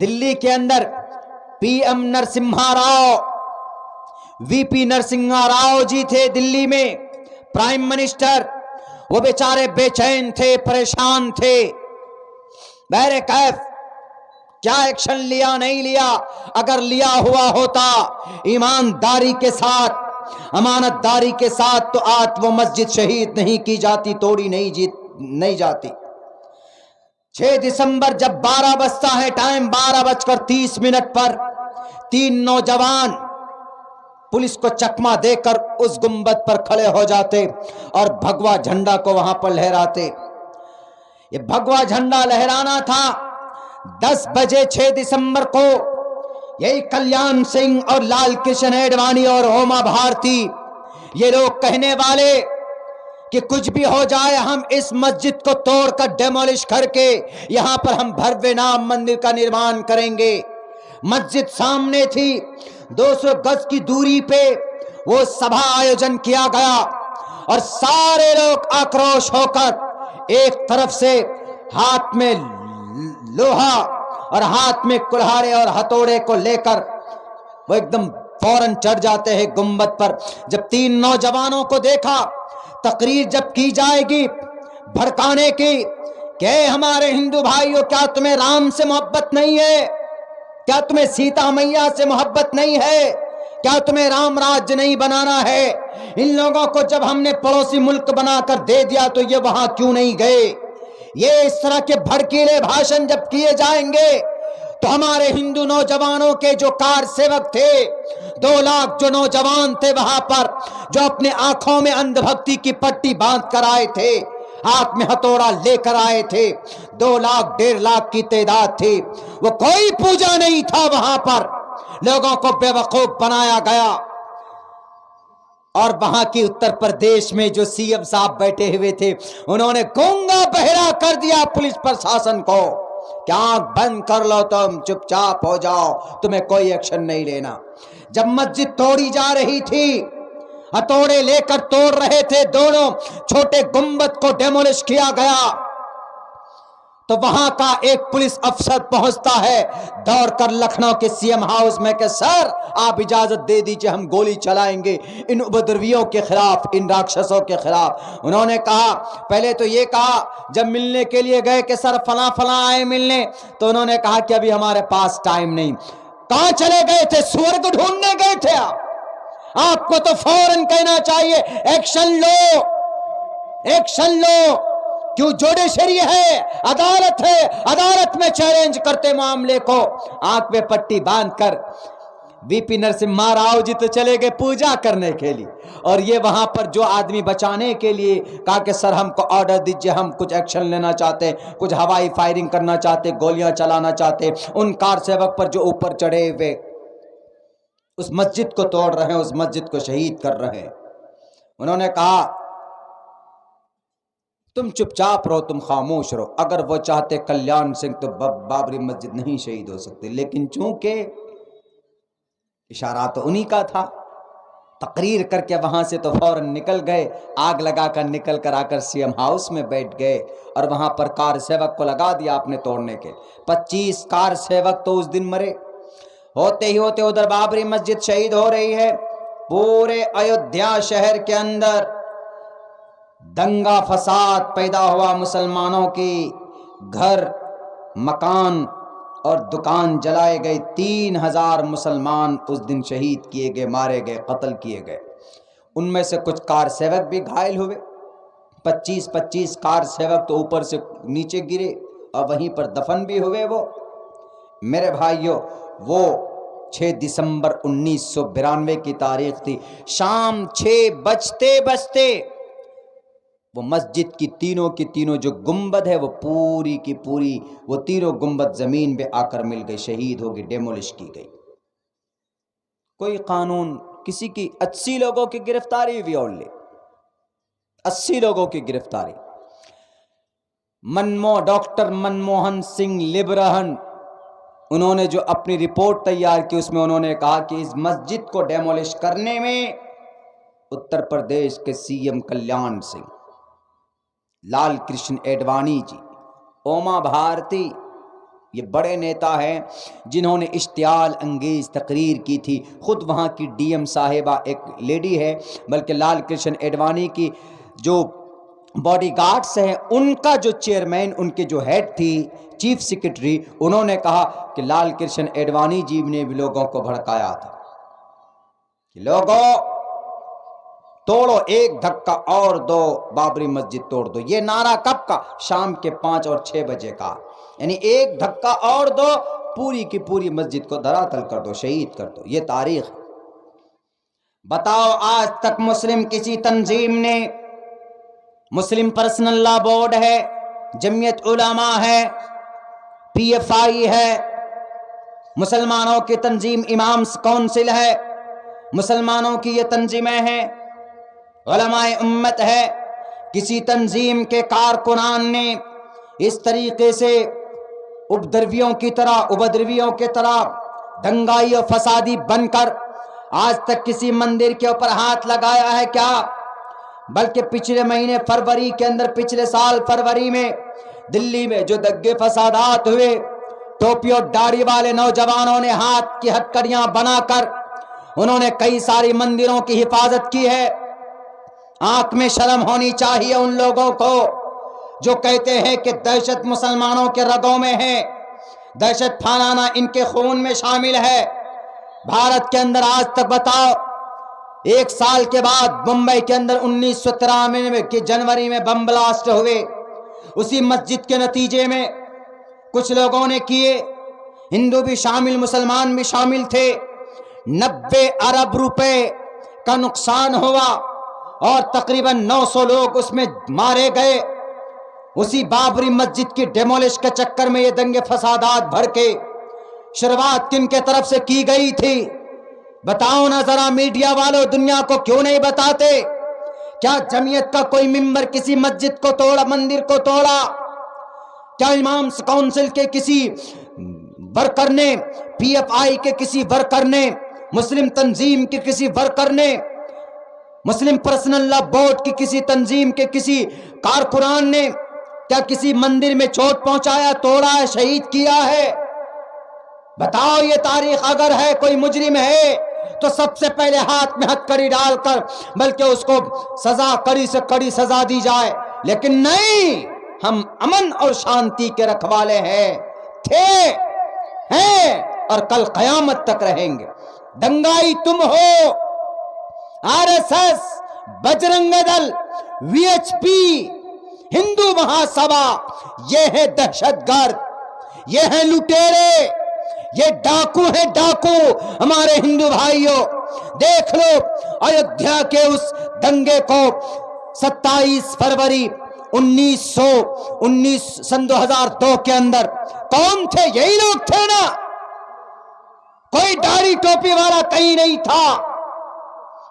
Speaker 1: دلی کے اندر پی ایم نرسمہا راؤ، وی پی نرسمہا راؤ جی تھے دلی میں پرائم منسٹر، وہ بیچارے بے چین تھے، پریشان تھے۔ بہر کیف کیا ایکشن لیا نہیں لیا؟ اگر لیا ہوا ہوتا ایمانداری کے ساتھ، امانت داری کے ساتھ، تو آج وہ مسجد شہید نہیں کی جاتی، توڑی نہیں جاتی۔ 6 دسمبر جب 12 بجتا ہے، ٹائم 12:30 پر 3 نوجوان پولیس کو چکما دے کر اس گنبد پر کھڑے ہو جاتے اور بھگوا جھنڈا کو وہاں پر لہراتے۔ یہ بھگوا جھنڈا لہرانا تھا 10 بجے 6 دسمبر کو۔ یہی کلیان سنگھ اور لال کرشن اڈوانی اور اوما بھارتی یہ لوگ کہنے والے کہ کچھ بھی ہو جائے ہم اس مسجد کو توڑ کر ڈیمولش کر کے یہاں پر ہم بھروے نام مندر کا نرمان کریں گے۔ مسجد سامنے تھی، 200 گز کی دوری پہ وہ سبھا آیوجن کیا گیا اور سارے لوگ آکروش ہو کر ایک طرف سے ہاتھ میں لوہا اور ہاتھ میں کلہاڑے اور ہتھوڑے کو لے کر وہ ایک دم فوراً چڑھ جاتے ہیں گنبد پر۔ جب 3 نوجوانوں کو دیکھا، تقریر جب کی جائے گی بھڑکانے کی کہ ہمارے ہندو بھائیوں کیا تمہیں رام سے محبت نہیں ہے؟ کیا تمہیں سیتا میاں سے محبت نہیں ہے؟ کیا تمہیں رام راج نہیں بنانا ہے؟ ان لوگوں کو جب ہم نے پڑوسی ملک بنا کر دے دیا تو یہ وہاں کیوں نہیں گئے؟ یہ اس طرح کے بھڑکیلے بھاشن جب کیے جائیں گے تو ہمارے ہندو نوجوانوں کے جو کار سیوک تھے، 2 لاکھ جو نوجوان تھے وہاں پر، جو اپنے آنکھوں میں اندھ بھکتی کی پٹی باندھ کر آئے تھے، ہاتھ میں ہتھوڑا لے کر آئے تھے، 2 لاکھ 1.5 لاکھ کی تعداد تھی۔ وہ کوئی پوجا نہیں تھا، وہاں پر لوگوں کو بے وقوف بنایا گیا۔ اور وہاں کی اتر پردیش میں جو سی ایم صاحب بیٹھے ہوئے تھے، انہوں نے گونگا بہرا کر دیا پولیس پرشاسن کو کہ آنکھ بند کر لو، تم چپ چاپ ہو جاؤ، تمہیں کوئی ایکشن نہیں لینا۔ جب مسجد توڑی جا رہی تھی، ہتھوڑے لے کر توڑ رہے تھے، دونوں چھوٹے گنبد کو ڈیمولش کیا گیا، تو وہاں کا ایک پولیس افسر پہنچتا ہے دوڑ کر لکھنؤ کے سی ایم ہاؤس میں کہ سر آپ اجازت دے دیجئے، ہم گولی چلائیں گے ان اپدرویوں کے خلاف، ان راکشسوں کے خلاف۔ انہوں نے کہا، پہلے تو یہ کہا جب ملنے کے لیے گئے کہ سر فلاں فلاں آئے ملنے، تو انہوں نے کہا کہ ابھی ہمارے پاس ٹائم نہیں۔ کہاں چلے گئے تھے؟ سورگ ڈھونڈنے گئے تھے آپ کو تو فوراً کہنا چاہیے ایکشن لو، ایکشن لو۔ کیوں؟ جوڈیشری ہے، عدالت ہے، عدالت میں چیلنج کرتے معاملے کو۔ آنکھ میں پٹی باندھ کر وی پی نرسمہا راؤ جی تو چلے گئے پوجا کرنے کے لیے، اور یہ وہاں پر جو آدمی بچانے کے لیے کہا کہ سر ہم کو آرڈر دیجئے، ہم کچھ ایکشن لینا چاہتے ہیں، کچھ ہوائی فائرنگ کرنا چاہتے، گولیاں چلانا چاہتے، ان کار سیوک پر جو اوپر چڑھے ہوئے اس مسجد کو توڑ رہے ہیں، اس مسجد کو شہید کر رہے ہیں۔ انہوں نے کہا تم چپ چاپ رہو، تم خاموش رہو۔ اگر وہ چاہتے کلیان سنگھ تو بابری مسجد نہیں شہید ہو سکتے، لیکن چونکہ اشارہ تو انہی کا تھا، تقریر کر کے وہاں سے تو فوراً نکل گئے، آگ لگا کر نکل کر آ کر سی ایم ہاؤس میں بیٹھ گئے اور وہاں پر کار سیوک کو لگا دیا آپ نے توڑنے کے۔ 25 کار سیوک تو اس دن مرے۔ ہوتے ہی ہوتے ادھر بابری مسجد شہید ہو رہی ہے۔ پورے ایودھیا شہر کے اندر دنگا فساد پیدا ہوا، مسلمانوں کے گھر مکان اور دکان جلائے گئے، 3000 مسلمان اس دن شہید کیے گئے، مارے گئے، قتل کیے گئے۔ ان میں سے کچھ کار سیوک بھی گھائل ہوئے، 25 کار سیوک تو اوپر سے نیچے گرے اور وہیں پر دفن بھی ہوئے۔ وہ میرے بھائیوں، وہ 6 دسمبر 1992 کی تاریخ تھی۔ شام 6 بجتے وہ مسجد کی تینوں جو گنبد ہے وہ پوری کی پوری، وہ تینوں گنبد زمین پہ آ کر مل گئی، شہید ہو گئی، ڈیمولش کی گئی۔ کوئی قانون، کسی کی 80 لوگوں کی گرفتاری ہوئی، اونلی 80 لوگوں کی گرفتاری۔ ڈاکٹر منموہن سنگھ لیبرہن، انہوں نے جو اپنی رپورٹ تیار کی اس میں انہوں نے کہا کہ اس مسجد کو ڈیمولش کرنے میں اتر پردیش کے سی ایم کلیان سنگھ، لال کرشن ایڈوانی جی، اوما بھارتی، یہ بڑے نیتا ہیں جنہوں نے اشتعال انگیز تقریر کی تھی۔ خود وہاں کی ڈی ایم صاحبہ ایک لیڈی ہے، بلکہ لال کرشن ایڈوانی کی جو باڈی گارڈز ہیں ان کا جو چیئرمین، ان کے جو ہیڈ تھی چیف سیکرٹری، انہوں نے کہا کہ لال کرشن ایڈوانی جی نے بھی لوگوں کو بھڑکایا تھا کہ لوگوں توڑو، ایک دھکا اور دو، بابری مسجد توڑ دو۔ یہ نعرہ کب کا؟ شام کے 5 اور 6 بجے کا، یعنی ایک دھکا اور دو، پوری کی پوری مسجد کو دھراتل کر دو، شہید کر دو۔ یہ تاریخ۔ بتاؤ آج تک مسلم کسی تنظیم نے، مسلم پرسنل لا بورڈ ہے، جمعیت علماء ہے، PFI ہے، مسلمانوں کی تنظیم امامس کونسل ہے، مسلمانوں کی یہ تنظیمیں ہیں، علماء امت ہے، کسی تنظیم کے کارکنان نے اس طریقے سے ابدرویوں کی طرح دنگائی اور فسادی بن کر آج تک کسی مندر کے اوپر ہاتھ لگایا ہے کیا؟ بلکہ پچھلے مہینے فروری کے اندر، پچھلے سال فروری میں دلی میں جو دنگے فسادات ہوئے، ٹوپی اور داڑھی والے نوجوانوں نے ہاتھ کی ہتھکڑیاں بنا کر انہوں نے کئی ساری مندروں کی حفاظت کی ہے۔ آنکھ میں شرم ہونی چاہیے ان لوگوں کو جو کہتے ہیں کہ دہشت مسلمانوں کے رگوں میں ہے، دہشت پھیلانا ان کے خون میں شامل ہے۔ بھارت کے اندر آج تک بتاؤ، 1 سال کے بعد بمبئی کے اندر 1993 کے جنوری میں بم بلاسٹ ہوئے، اسی مسجد کے نتیجے میں کچھ لوگوں نے کیے، ہندو بھی شامل، مسلمان بھی شامل تھے، 90 ارب روپے کا نقصان ہوا اور تقریباً 900 لوگ اس میں مارے گئے۔ اسی بابری مسجد کی ڈیمولش کے چکر میں یہ دنگے فسادات بھڑ کے شروعات کن کے طرف سے کی گئی تھی؟ بتاؤ نا ذرا میڈیا والوں، دنیا کو کیوں نہیں بتاتے؟ کیا جمعیت کا کوئی ممبر کسی مسجد کو توڑا، مندر کو توڑا؟ کیا امامس کونسل کے کسی ورکر نے، PFI کے کسی ورکر نے، مسلم تنظیم کے کسی ورکر نے، مسلم پرسنل لا بورڈ کی کسی تنظیم کے کسی کارکنان نے کیا کسی مندر میں چوٹ پہنچایا، توڑا ہے، شہید کیا ہے؟ بتاؤ یہ تاریخ اگر ہے، کوئی مجرم ہے تو سب سے پہلے ہاتھ میں ہتھکڑی ڈال کر بلکہ اس کو سزا، کڑی سے کڑی سزا دی جائے، لیکن نہیں، ہم امن اور شانتی کے رکھوالے ہیں، ہیں اور کل قیامت تک رہیں گے۔ دنگائی تم ہو، RSS، بجرنگ دل، VHP، ہندو مہاسبھا، یہ ہے دہشت گرد، یہ ہے لٹیرے، یہ ڈاکو ہیں، ڈاکو ہمارے ہندو بھائیوں۔ دیکھ لو ایودھیا کے اس دنگے کو 27 فروری 2002 کے اندر کون تھے؟ یہی لوگ تھے نا، کوئی داڑھی ٹوپی والا کہیں نہیں تھا۔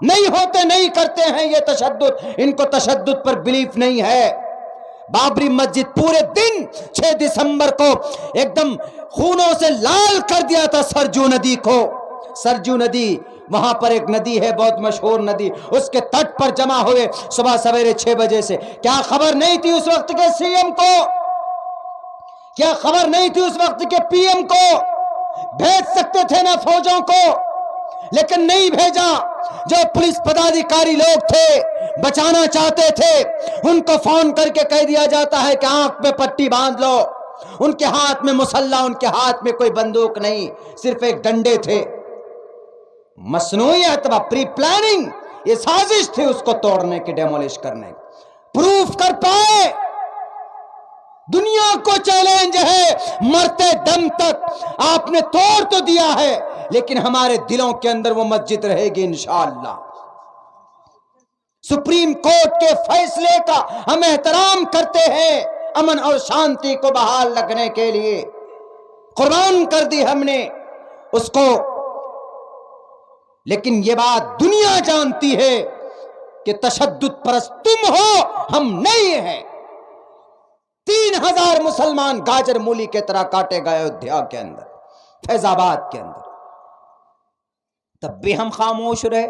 Speaker 1: نہیں ہوتے، نہیں کرتے ہیں یہ تشدد، ان کو تشدد پر بلیف نہیں ہے۔ بابری مسجد پورے دن 6 دسمبر کو ایک دم خونوں سے لال کر دیا تھا سرجو ندی کو۔ سرجو ندی، وہاں پر ایک ندی ہے بہت مشہور ندی، اس کے تٹ پر جمع ہوئے صبح سویرے 6 بجے سے۔ کیا خبر نہیں تھی اس وقت کے CM کو؟ کیا خبر نہیں تھی اس وقت کے PM کو؟ بھیج سکتے تھے نا فوجوں کو، لیکن نہیں بھیجا۔ جو پولیس پدادھیکاری لوگ تھے بچانا چاہتے تھے ان کو فون کر کے کہہ دیا جاتا ہے کہ آنکھ پہ پٹی باندھ لو. ان کے ہاتھ میں مسلح، ان کے ہاتھ میں کوئی بندوق نہیں، صرف ایک ڈنڈے تھے. مصنوعی اتباع، پری پلاننگ، یہ سازش تھی اس کو توڑنے کی، ڈیمولش کرنے کی. پروف کر پائے. دنیا کو چیلنج ہے، مرتے دم تک آپ نے توڑ تو دیا ہے لیکن ہمارے دلوں کے اندر وہ مسجد رہے گی انشاءاللہ. سپریم کورٹ کے فیصلے کا ہم احترام کرتے ہیں، امن اور شانتی کو بحال رکھنے کے لیے قربان کر دی ہم نے اس کو. لیکن یہ بات دنیا جانتی ہے کہ تشدد پرست تم ہو، ہم نہیں ہیں. 3000 مسلمان گاجر مولی کے طرح کاٹے گئے ایودھیا کے اندر، فیض آباد کے اندر، تب بھی ہم خاموش رہے.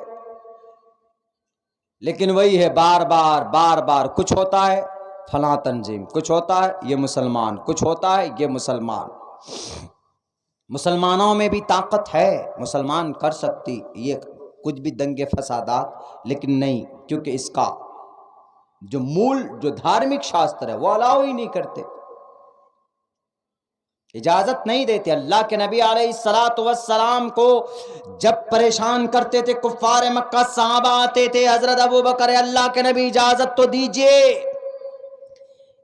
Speaker 1: لیکن وہی ہے، بار بار کچھ ہوتا ہے فلاں تنظیم، کچھ ہوتا ہے یہ مسلمان، کچھ ہوتا ہے یہ مسلمان. مسلمانوں میں بھی طاقت ہے، مسلمان کر سکتی یہ کچھ بھی دنگے فسادات، لیکن نہیں، کیونکہ اس کا جو مول، جو دھارمک شاستر ہے وہ الاؤ ہی نہیں کرتے، اجازت نہیں دیتے. اللہ کے نبی علیہ السلام کو جب پریشان کرتے تھے کفار مکہ، صحابہ آتے تھے، حضرت ابوبکر اللہ کے نبی اجازت تو دیجئے،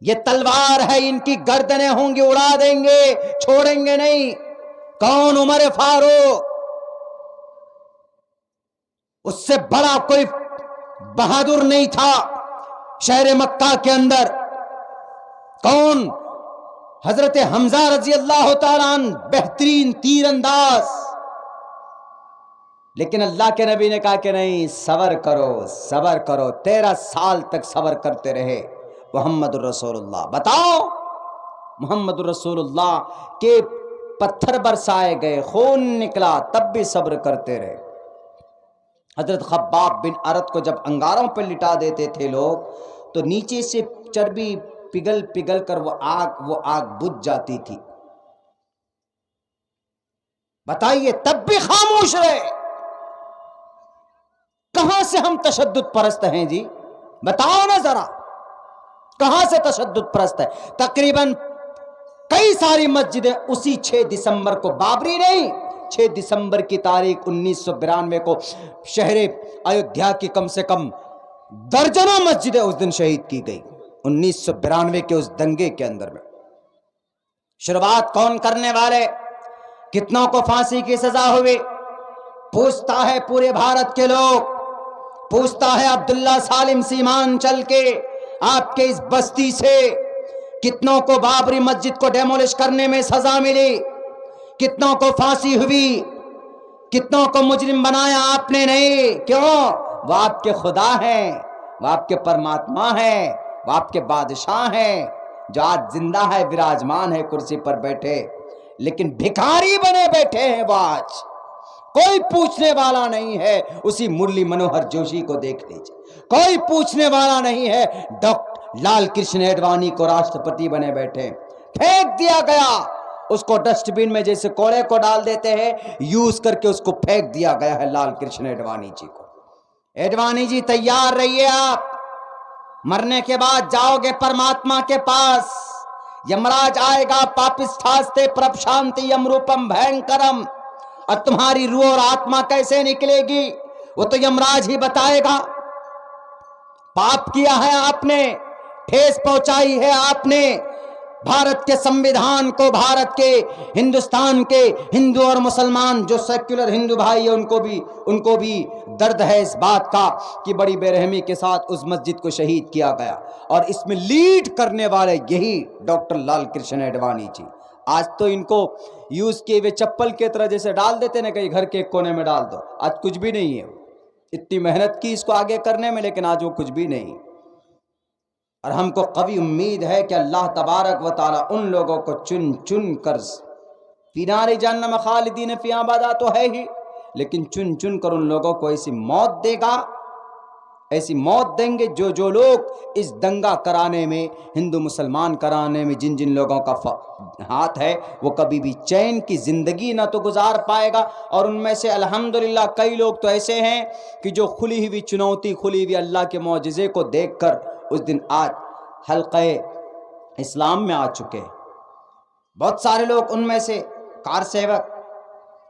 Speaker 1: یہ تلوار ہے، ان کی گردنیں ہوں گی، اڑا دیں گے، چھوڑیں گے نہیں. کون؟ عمر فاروق. اس سے بڑا کوئی بہادر نہیں تھا شہر مکہ کے اندر. کون؟ حضرت حمزہ رضی اللہ تعالیٰ عنہ، بہترین تیر انداز. لیکن اللہ کے نبی نے کہا کہ نہیں، صبر کرو صبر کرو. 13 سال تک صبر کرتے رہے محمد الرسول اللہ. بتاؤ، محمد الرسول اللہ کے پتھر برسائے گئے، خون نکلا، تب بھی صبر کرتے رہے. حضرت خباب بن ارت کو جب انگاروں پر لٹا دیتے تھے لوگ تو نیچے سے چربی پگھل کر وہ آگ بجھ جاتی تھی. بتائیے، تب بھی خاموش رہے. کہاں سے ہم تشدد پرست ہیں جی؟ بتاؤ نا ذرا، کہاں سے تشدد پرست ہے؟ تقریباً کئی ساری مسجدیں اسی 6 دسمبر کو، بابری نہیں، 6 دسمبر کی تاریخ 1992 کو شہر ایودھیا کی کم سے کم درجنوں مسجدیں اس دن شہید کی گئی، 1992 کے اس دنگے کے اندر میں. شروعات کون کرنے والے؟ کتنوں کو پھانسی کی سزا ہوئی؟ پوچھتا ہے پورے بھارت کے لوگ، پوچھتا ہے عبداللہ سالم سیمانچل کے آپ کے اس بستی سے کتنوں کو بابری مسجد کو ڈیمولش کرنے میں سزا ملی، کتنوں کو پھانسی ہوئی، کتنوں کو مجرم بنایا آپ نے؟ نہیں. کیوں؟ وہ آپ کے خدا ہیں، وہ آپ کے پرماتما ہیں، وہ آپ کے بادشاہ ہیں جو آج زندہ ہے، وراجمان ہے کرسی پر بیٹھے، لیکن بھکاری بنے بیٹھے ہیں وہ آج. کوئی پوچھنے والا نہیں ہے. اسی مرلی منوہر جوشی کو دیکھ لیجیے، کوئی پوچھنے والا نہیں ہے. ڈاکٹر لال کرشن اڈوانی کو راشٹرپتی بنے بیٹھے، پھینک دیا گیا اس کو ڈسٹ بن میں، جیسے کوڑے کو ڈال دیتے ہیں یوز کر کے، اس کو پھینک دیا گیا ہے لال کرشن اڈوانی جی کو. اڈوانی جی تیار رہیے، آپ مرنے کے بعد جاؤ گے پرماتما کے پاس. یمراج آئے گا، پاپستھاستے پرپشانتی یم روپم بھینکرم، اور تمہاری روح اور آتما کیسے نکلے گی وہ تو یمراج ہی بتائے گا. پاپ کیا ہے آپ نے، ٹھیس پہنچائی ہے آپ نے بھارت کے سمویدھان کو، بھارت کے، ہندوستان کے ہندو اور مسلمان جو سیکولر ہندو بھائی ہیں ان کو بھی درد ہے اس بات کا کہ بڑی بے رحمی کے ساتھ اس مسجد کو شہید کیا گیا، اور اس میں لیڈ کرنے والے یہی ڈاکٹر لال کرشن اڈوانی جی. آج تو ان کو یوز کیے ہوئے چپل کی طرح جیسے ڈال دیتے نا کہیں گھر کے ایک کونے میں ڈال دو، آج کچھ بھی نہیں ہے. اتنی محنت کی اس کو آگے کرنے میں، لیکن آج وہ کچھ بھی نہیں. اور ہم کو قوی امید ہے کہ اللہ تبارک و تعالی ان لوگوں کو چن چن کر، فی نار جہنم خالدین فیہا ابدا تو ہے ہی، لیکن چن چن کر ان لوگوں کو ایسی موت دے گا ایسی موت دیں گے جو لوگ اس دنگا کرانے میں، ہندو مسلمان کرانے میں جن لوگوں کا ہاتھ ہے، وہ کبھی بھی چین کی زندگی نہ تو گزار پائے گا۔ اور ان میں سے الحمدللہ کئی لوگ تو ایسے ہیں کہ جو کھلی ہوئی چنوتی، کھلی ہوئی اللہ کے معجزے کو دیکھ کر اس دن آج حلقہ اسلام میں آ چکے ہیں۔ بہت سارے لوگ ان میں سے کار سیوک،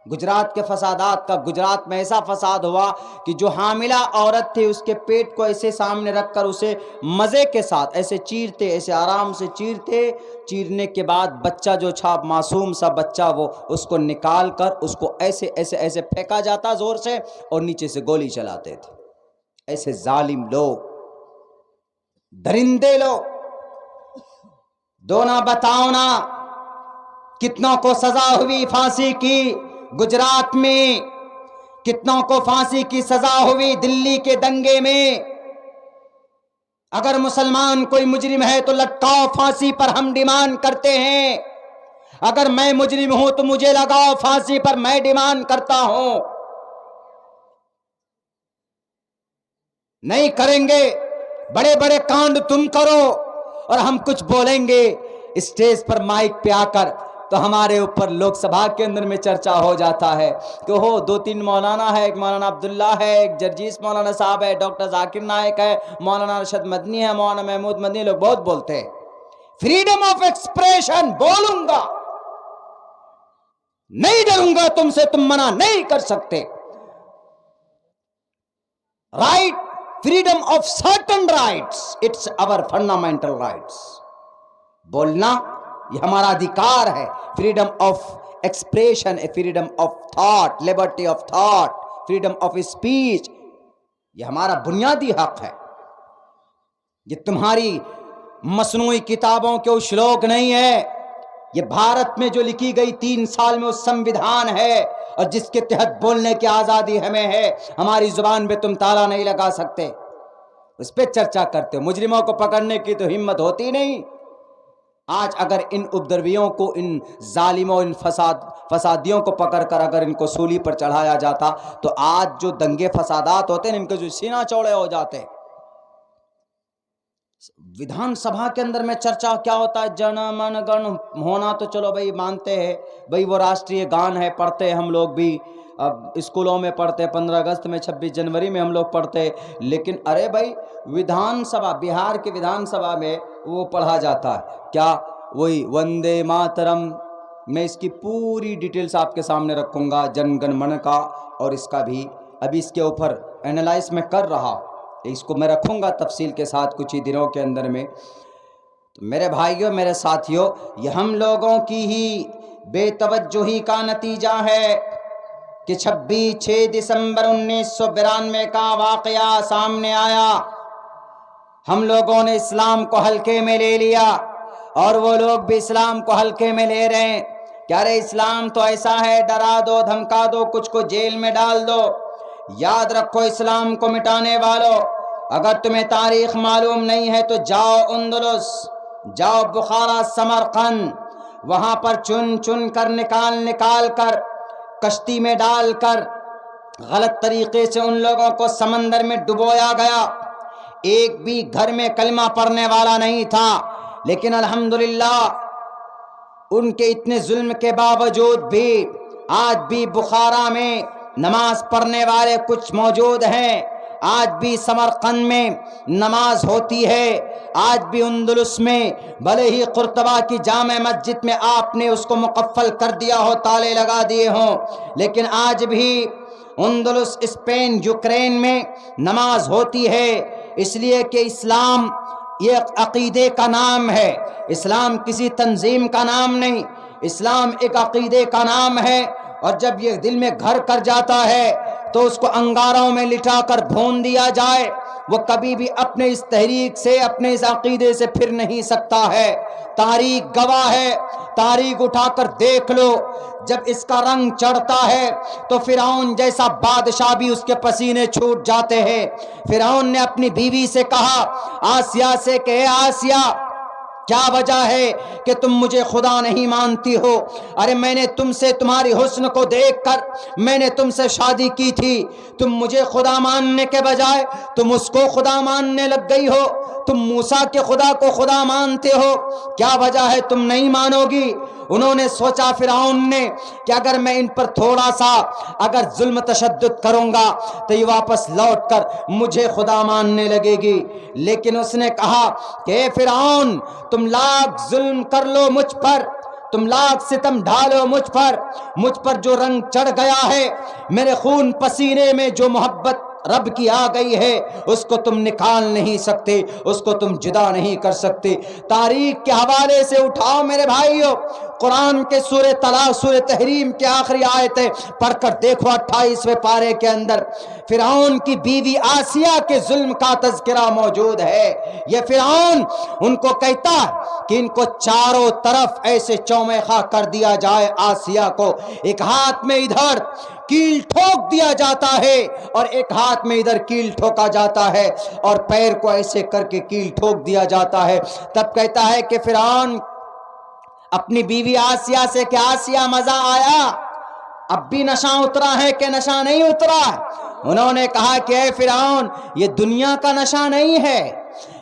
Speaker 1: گجرات کے فسادات کا، گجرات میں ایسا فساد ہوا کہ جو حاملہ عورت تھی اس کے پیٹ کو ایسے سامنے رکھ کر اسے مزے کے ساتھ ایسے چیرتے، ایسے آرام سے چیرنے کے بعد بچہ جو چھاپ معصوم سا بچہ، وہ اس کو نکال کر اس کو ایسے ایسے ایسے پھینکا جاتا زور سے اور نیچے سے گولی چلاتے تھے۔ ایسے ظالم لوگ، درندے لوگ، دو نہ بتاؤ نا کتنوں کو سزا ہوئی پھانسی کی گجرات میں، کتنوں کو پھانسی کی سزا ہوئی دلی کے دنگے میں۔ اگر مسلمان کوئی مجرم ہے تو لٹکاؤ پھانسی پر، ہم ڈیمانڈ کرتے ہیں۔ اگر میں مجرم ہوں تو مجھے لگاؤ پھانسی پر، میں ڈیمانڈ کرتا ہوں۔ نہیں کریں گے، بڑے بڑے کانڈ تم کرو اور ہم کچھ بولیں گے اسٹیج پر مائک پہ آ کر تو ہمارے اوپر لوک سبھا کے اندر میں چرچا ہو جاتا ہے کہ ہو 2-3 مولانا ہے، ایک مولانا عبداللہ ہے، ایک جرجیس مولانا صاحب ہے، ڈاکٹر ذاکر نائک ہے، مولانا ارشد مدنی ہے، مولانا محمود مدنی، لوگ بہت بولتے ہیں۔ فریڈم آف ایکسپریشن، بولوں گا، نہیں ڈروں گا تم سے، تم منع نہیں کر سکتے۔ Right, freedom of certain rights, it's our fundamental rights. بولنا یہ ہمارا ادھیکار ہے، freedom of expression, freedom of thought, liberty of thought, freedom of speech, یہ ہمارا بنیادی حق ہے۔ یہ تمہاری مصنوعی کتابوں کے شلوک نہیں ہے، یہ بھارت میں جو لکھی گئی 3 سال میں وہ سمویدھان ہے، اور جس کے تحت بولنے کی آزادی ہمیں ہے۔ ہماری زبان پہ تم تالا نہیں لگا سکتے، اس پہ چرچا کرتے ہو۔ مجرموں کو پکڑنے کی تو ہمت ہوتی نہیں۔ آج اگر ان اپدرویوں کو، ان ظالموں، ان فسادیوں کو پکڑ کر اگر ان کو سولی پر چڑھایا جاتا تو آج جو دنگے فسادات ہوتے ہیں ان کے جو سینہ چوڑے ہو جاتے۔ ویدھان سبھا کے اندر میں چرچا کیا ہوتا ہے؟ جن من گن ہونا تو چلو بھائی مانتے ہیں، بھائی وہ راشٹریہ گان ہے، پڑھتے ہم لوگ بھی، اب اسکولوں میں پڑھتے، 15 اگست میں، 26 جنوری میں ہم لوگ پڑھتے، لیکن ارے بھائی ویدھان سبھا، بہار کے ویدھان سبھا میں وہ پڑھا جاتا ہے کیا؟ وہی وندے ماترم۔ میں اس کی پوری ڈیٹیلز آپ کے سامنے رکھوں گا، جن گن من کا، اور اس کا بھی ابھی اس کے اوپر اینالائز میں کر رہا، اس کو میں رکھوں گا تفصیل کے ساتھ کچھ ہی دنوں کے اندر میں۔ تو میرے بھائیوں، میرے ساتھیوں، یہ ہم لوگوں کی ہی بے توجہی کا نتیجہ ہے کہ 6 دسمبر 1992 کا واقعہ سامنے آیا۔ ہم لوگوں نے اسلام کو ہلکے میں لے لیا، اور وہ لوگ بھی اسلام کو ہلکے میں لے رہے ہیں کہ ارے اسلام تو ایسا ہے، ڈرا دو، دھمکا دو، کچھ کو جیل میں ڈال دو۔ یاد رکھو اسلام کو مٹانے والوں، اگر تمہیں تاریخ معلوم نہیں ہے تو جاؤ اندلس، جاؤ بخارا، سمرقند، وہاں پر چن کر نکال کر کشتی میں ڈال کر غلط طریقے سے ان لوگوں کو سمندر میں ڈبویا گیا۔ ایک بھی گھر میں کلمہ پڑھنے والا نہیں تھا، لیکن الحمدللہ ان کے اتنے ظلم کے باوجود بھی آج بھی بخارا میں نماز پڑھنے والے کچھ موجود ہیں، آج بھی سمرقند میں نماز ہوتی ہے، آج بھی اندلس میں، بھلے ہی قرطبہ کی جامع مسجد میں آپ نے اس کو مقفل کر دیا ہو، تالے لگا دیے ہوں، لیکن آج بھی اندلس، اسپین، یوکرین میں نماز ہوتی ہے، اس لیے کہ اسلام یہ عقیدے کا نام ہے، اسلام کسی تنظیم کا نام نہیں، اسلام ایک عقیدے کا نام ہے، اور جب یہ دل میں گھر کر جاتا ہے تو اس کو انگاروں میں لٹا کر بھون دیا جائے، وہ کبھی بھی اپنے اس تحریک سے، اپنے اس عقیدے سے پھر نہیں سکتا ہے۔ تاریخ گواہ ہے، تاریخ اٹھا کر دیکھ لو، جب اس کا رنگ چڑھتا ہے تو فرعون جیسا بادشاہ بھی اس کے پسینے چھوٹ جاتے ہیں۔ فرعون نے اپنی بیوی سے کہا، آسیہ سے کہ اے آسیہ، کیا وجہ ہے کہ تم مجھے خدا نہیں مانتی ہو؟ ارے میں نے تم سے تمہاری حسن کو دیکھ کر میں نے تم سے شادی کی تھی، تم مجھے خدا ماننے کے بجائے تم اس کو خدا ماننے لگ گئی ہو، تم موسیٰ کے خدا کو خدا مانتے ہو، کیا وجہ ہے تم نہیں مانو گی؟ انہوں نے سوچا فرعون نے کہ اگر میں ان پر تھوڑا سا اگر ظلم تشدد کروں گا تو یہ واپس لوٹ کر مجھے خدا ماننے لگے گی، لیکن اس نے کہا کہ اے فرعون تم لاکھ ظلم کر لو مجھ پر، تم لاکھ ستم ڈھالو مجھ پر جو رنگ چڑھ گیا ہے، میرے خون پسینے میں جو محبت رب کی آ گئی ہے، اس کو تم نکال نہیں سکتے، اس کو تم جدا نہیں کر سکتے۔ تاریخ کے حوالے سے اٹھاؤ میرے بھائیو، قرآن کے سورہ طلاق سورہ تحریم کے آخری آیتیں پڑھ کر دیکھو، 28ویں پارے کے اندر فرعون کی بیوی آسیہ کے ظلم کا تذکرہ موجود ہے۔ یہ فرعون ان کو کہتا کہ ان کو چاروں طرف ایسے چومے خواہ کر دیا جائے، آسیہ کو ایک ہاتھ میں ادھر کیل ٹھوک دیا جاتا ہے اور ایک ہاتھ میں ادھر کیل ٹھوکا جاتا ہے اور پیر کو ایسے کر کے کیل ٹھوک دیا جاتا ہے۔ تب کہتا ہے کہ فرعون اپنی بیوی آسیہ سے کہ آسیہ مزہ آیا، اب بھی نشہ اترا ہے کہ نشہ نہیں اترا؟ انہوں نے کہا کہ اے فرعون یہ دنیا کا نشہ نہیں ہے،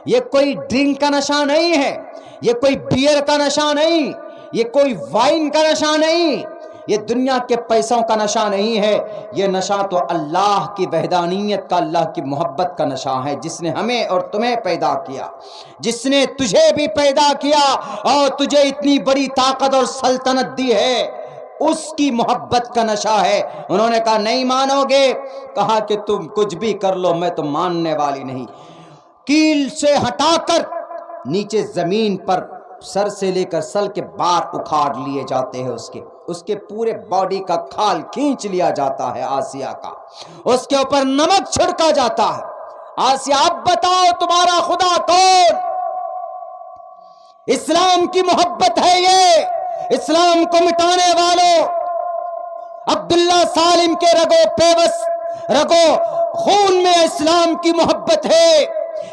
Speaker 1: یہ کوئی ڈرنک کا نشہ نہیں ہے، یہ کوئی بیئر کا نشہ نہیں، یہ کوئی وائن کا نشہ نہیں، یہ دنیا کے پیسوں کا نشہ نہیں ہے، یہ نشہ تو اللہ کی وحدانیت کا، اللہ کی محبت کا نشہ ہے، جس نے ہمیں اور تمہیں پیدا کیا، جس نے تجھے بھی پیدا کیا اور تجھے اتنی بڑی طاقت اور سلطنت دی ہے، اس کی محبت کا نشہ ہے۔ انہوں نے کہا نہیں مانو گے؟ کہا کہ تم کچھ بھی کر لو میں تو ماننے والی نہیں۔ کیل سے ہٹا کر نیچے زمین پر سر سے لے کر سل کے بار اکھاڑ لیے جاتے ہیں، اس کے پورے باڈی کا کھال کھینچ لیا جاتا ہے آسیہ کا، اس کے اوپر نمک چھڑکا جاتا ہے۔ آسیہ اب بتاؤ تمہارا خدا کون؟ اسلام کی محبت ہے یہ، اسلام کو مٹانے والوں، عبداللہ سالم کے رگو پیوس رگو خون میں اسلام کی محبت ہے،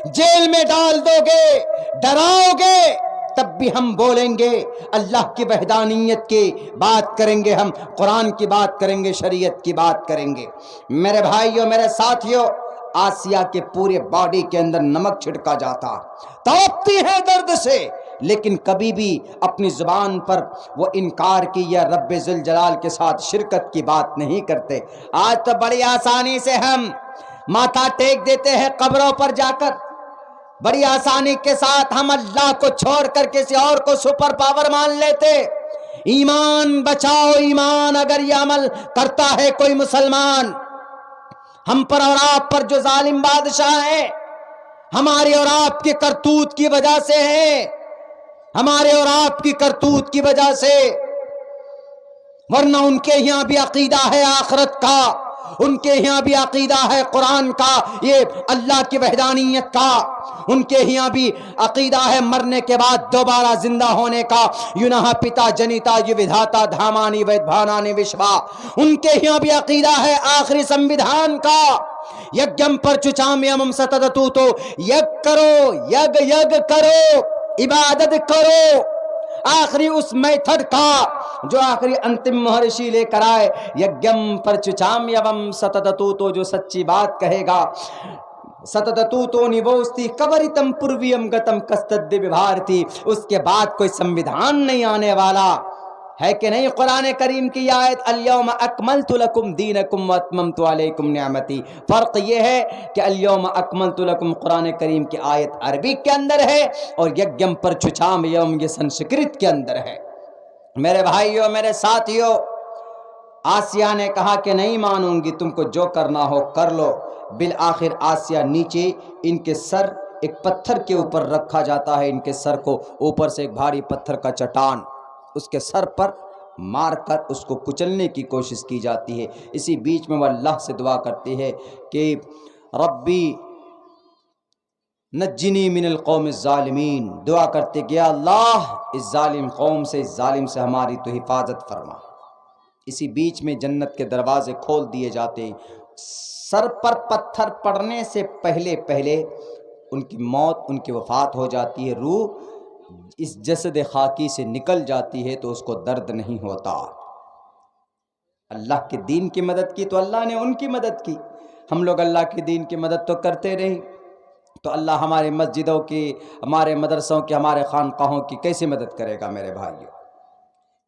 Speaker 1: جیل میں ڈال دو گے، ڈراؤ گے، تب بھی ہم بولیں گے، اللہ کی وحدانیت کی بات کریں گے، ہم قرآن کی بات کریں گے، شریعت کی بات کریں گے۔ میرے بھائیوں میرے ساتھیوں، آسیہ کے پورے باڈی کے اندر نمک چھڑکا جاتا، تڑپتی ہے درد سے، لیکن کبھی بھی اپنی زبان پر وہ انکار کی یا رب ذوالجلال کے ساتھ شرکت کی بات نہیں کرتے۔ آج تو بڑی آسانی سے ہم ماتھا ٹیک دیتے ہیں قبروں پر جا کر، بڑی آسانی کے ساتھ ہم اللہ کو چھوڑ کر کسی اور کو سپر پاور مان لیتے۔ ایمان بچاؤ ایمان، اگر یہ عمل کرتا ہے کوئی مسلمان، ہم پر اور آپ پر جو ظالم بادشاہ ہیں ہماری اور آپ کی کرتوت کی وجہ سے ہیں، ہمارے اور آپ کی کرتوت کی وجہ سے، ورنہ ان کے یہاں بھی عقیدہ ہے آخرت کا، ان کے یہاں بھی عقیدہ ہے قرآن کا، یہ اللہ کی وحدانیت کا، ان کے یہاں بھی عقیدہ ہے مرنے کے بعد دوبارہ زندہ ہونے کا، یونہ پتا جنیتا یہ ودھاتا دھامانی ویدبھانانی وشوا، ان کے یہاں بھی عقیدہ ہے آخری سنویدھان کا، یگم پر چچامیام ستدتو، تو یگ کرو، یگ کرو، عبادت کرو، آخری اس میتھڈ کا جو آخری انتم مہرشی لے کر آئے، یگم پر چچامیام ستدتو، تو جو سچی بات کہے گا، ستدتو تو نیوستی کبریتم پورویم گتم کستد بھارتی، اس کے بعد کوئی سنویدھان نہیں آنے والا ہے کہ نہیں؟ قرآن کریم کی آیت الیوم اکملت لکم دینکم واتممت علیکم نعمتی، فرق یہ ہے کہ الیوم اکملت لکم قرآن کریم کی آیت عربی کے اندر ہے اور یگم پر چھچام یوم یہ سنسکرت کے اندر ہے۔ میرے بھائیوں میرے ساتھیوں، آسیہ نے کہا کہ نہیں مانوں گی، تم کو جو کرنا ہو کر لو۔ بالآخر آسیہ نیچے ان کے سر ایک پتھر کے اوپر رکھا جاتا ہے، ان کے سر کو اوپر سے ایک بھاری پتھر کا چٹان اس کے سر پر مار کر اس کو کچلنے کی کوشش کی جاتی ہے۔ اسی بیچ میں وہ اللہ سے دعا کرتی ہے کہ ربی نجنی من القوم الظالمین، دعا کرتے کہ یا اللہ اس ظالم قوم سے، اس ظالم سے ہماری تو حفاظت فرما۔ اسی بیچ میں جنت کے دروازے کھول دیے جاتے ہیں۔ سر پر پتھر پڑنے سے پہلے ان کی موت، ان کی وفات ہو جاتی ہے، روح اس جسد خاکی سے نکل جاتی ہے تو اس کو درد نہیں ہوتا۔ اللہ کے دین کی مدد کی تو اللہ نے ان کی مدد کی، ہم لوگ اللہ کے دین کی مدد تو کرتے نہیں، تو اللہ ہمارے مسجدوں کی، ہمارے مدرسوں کی، ہمارے خانقاہوں کی کیسے مدد کرے گا میرے بھائیو؟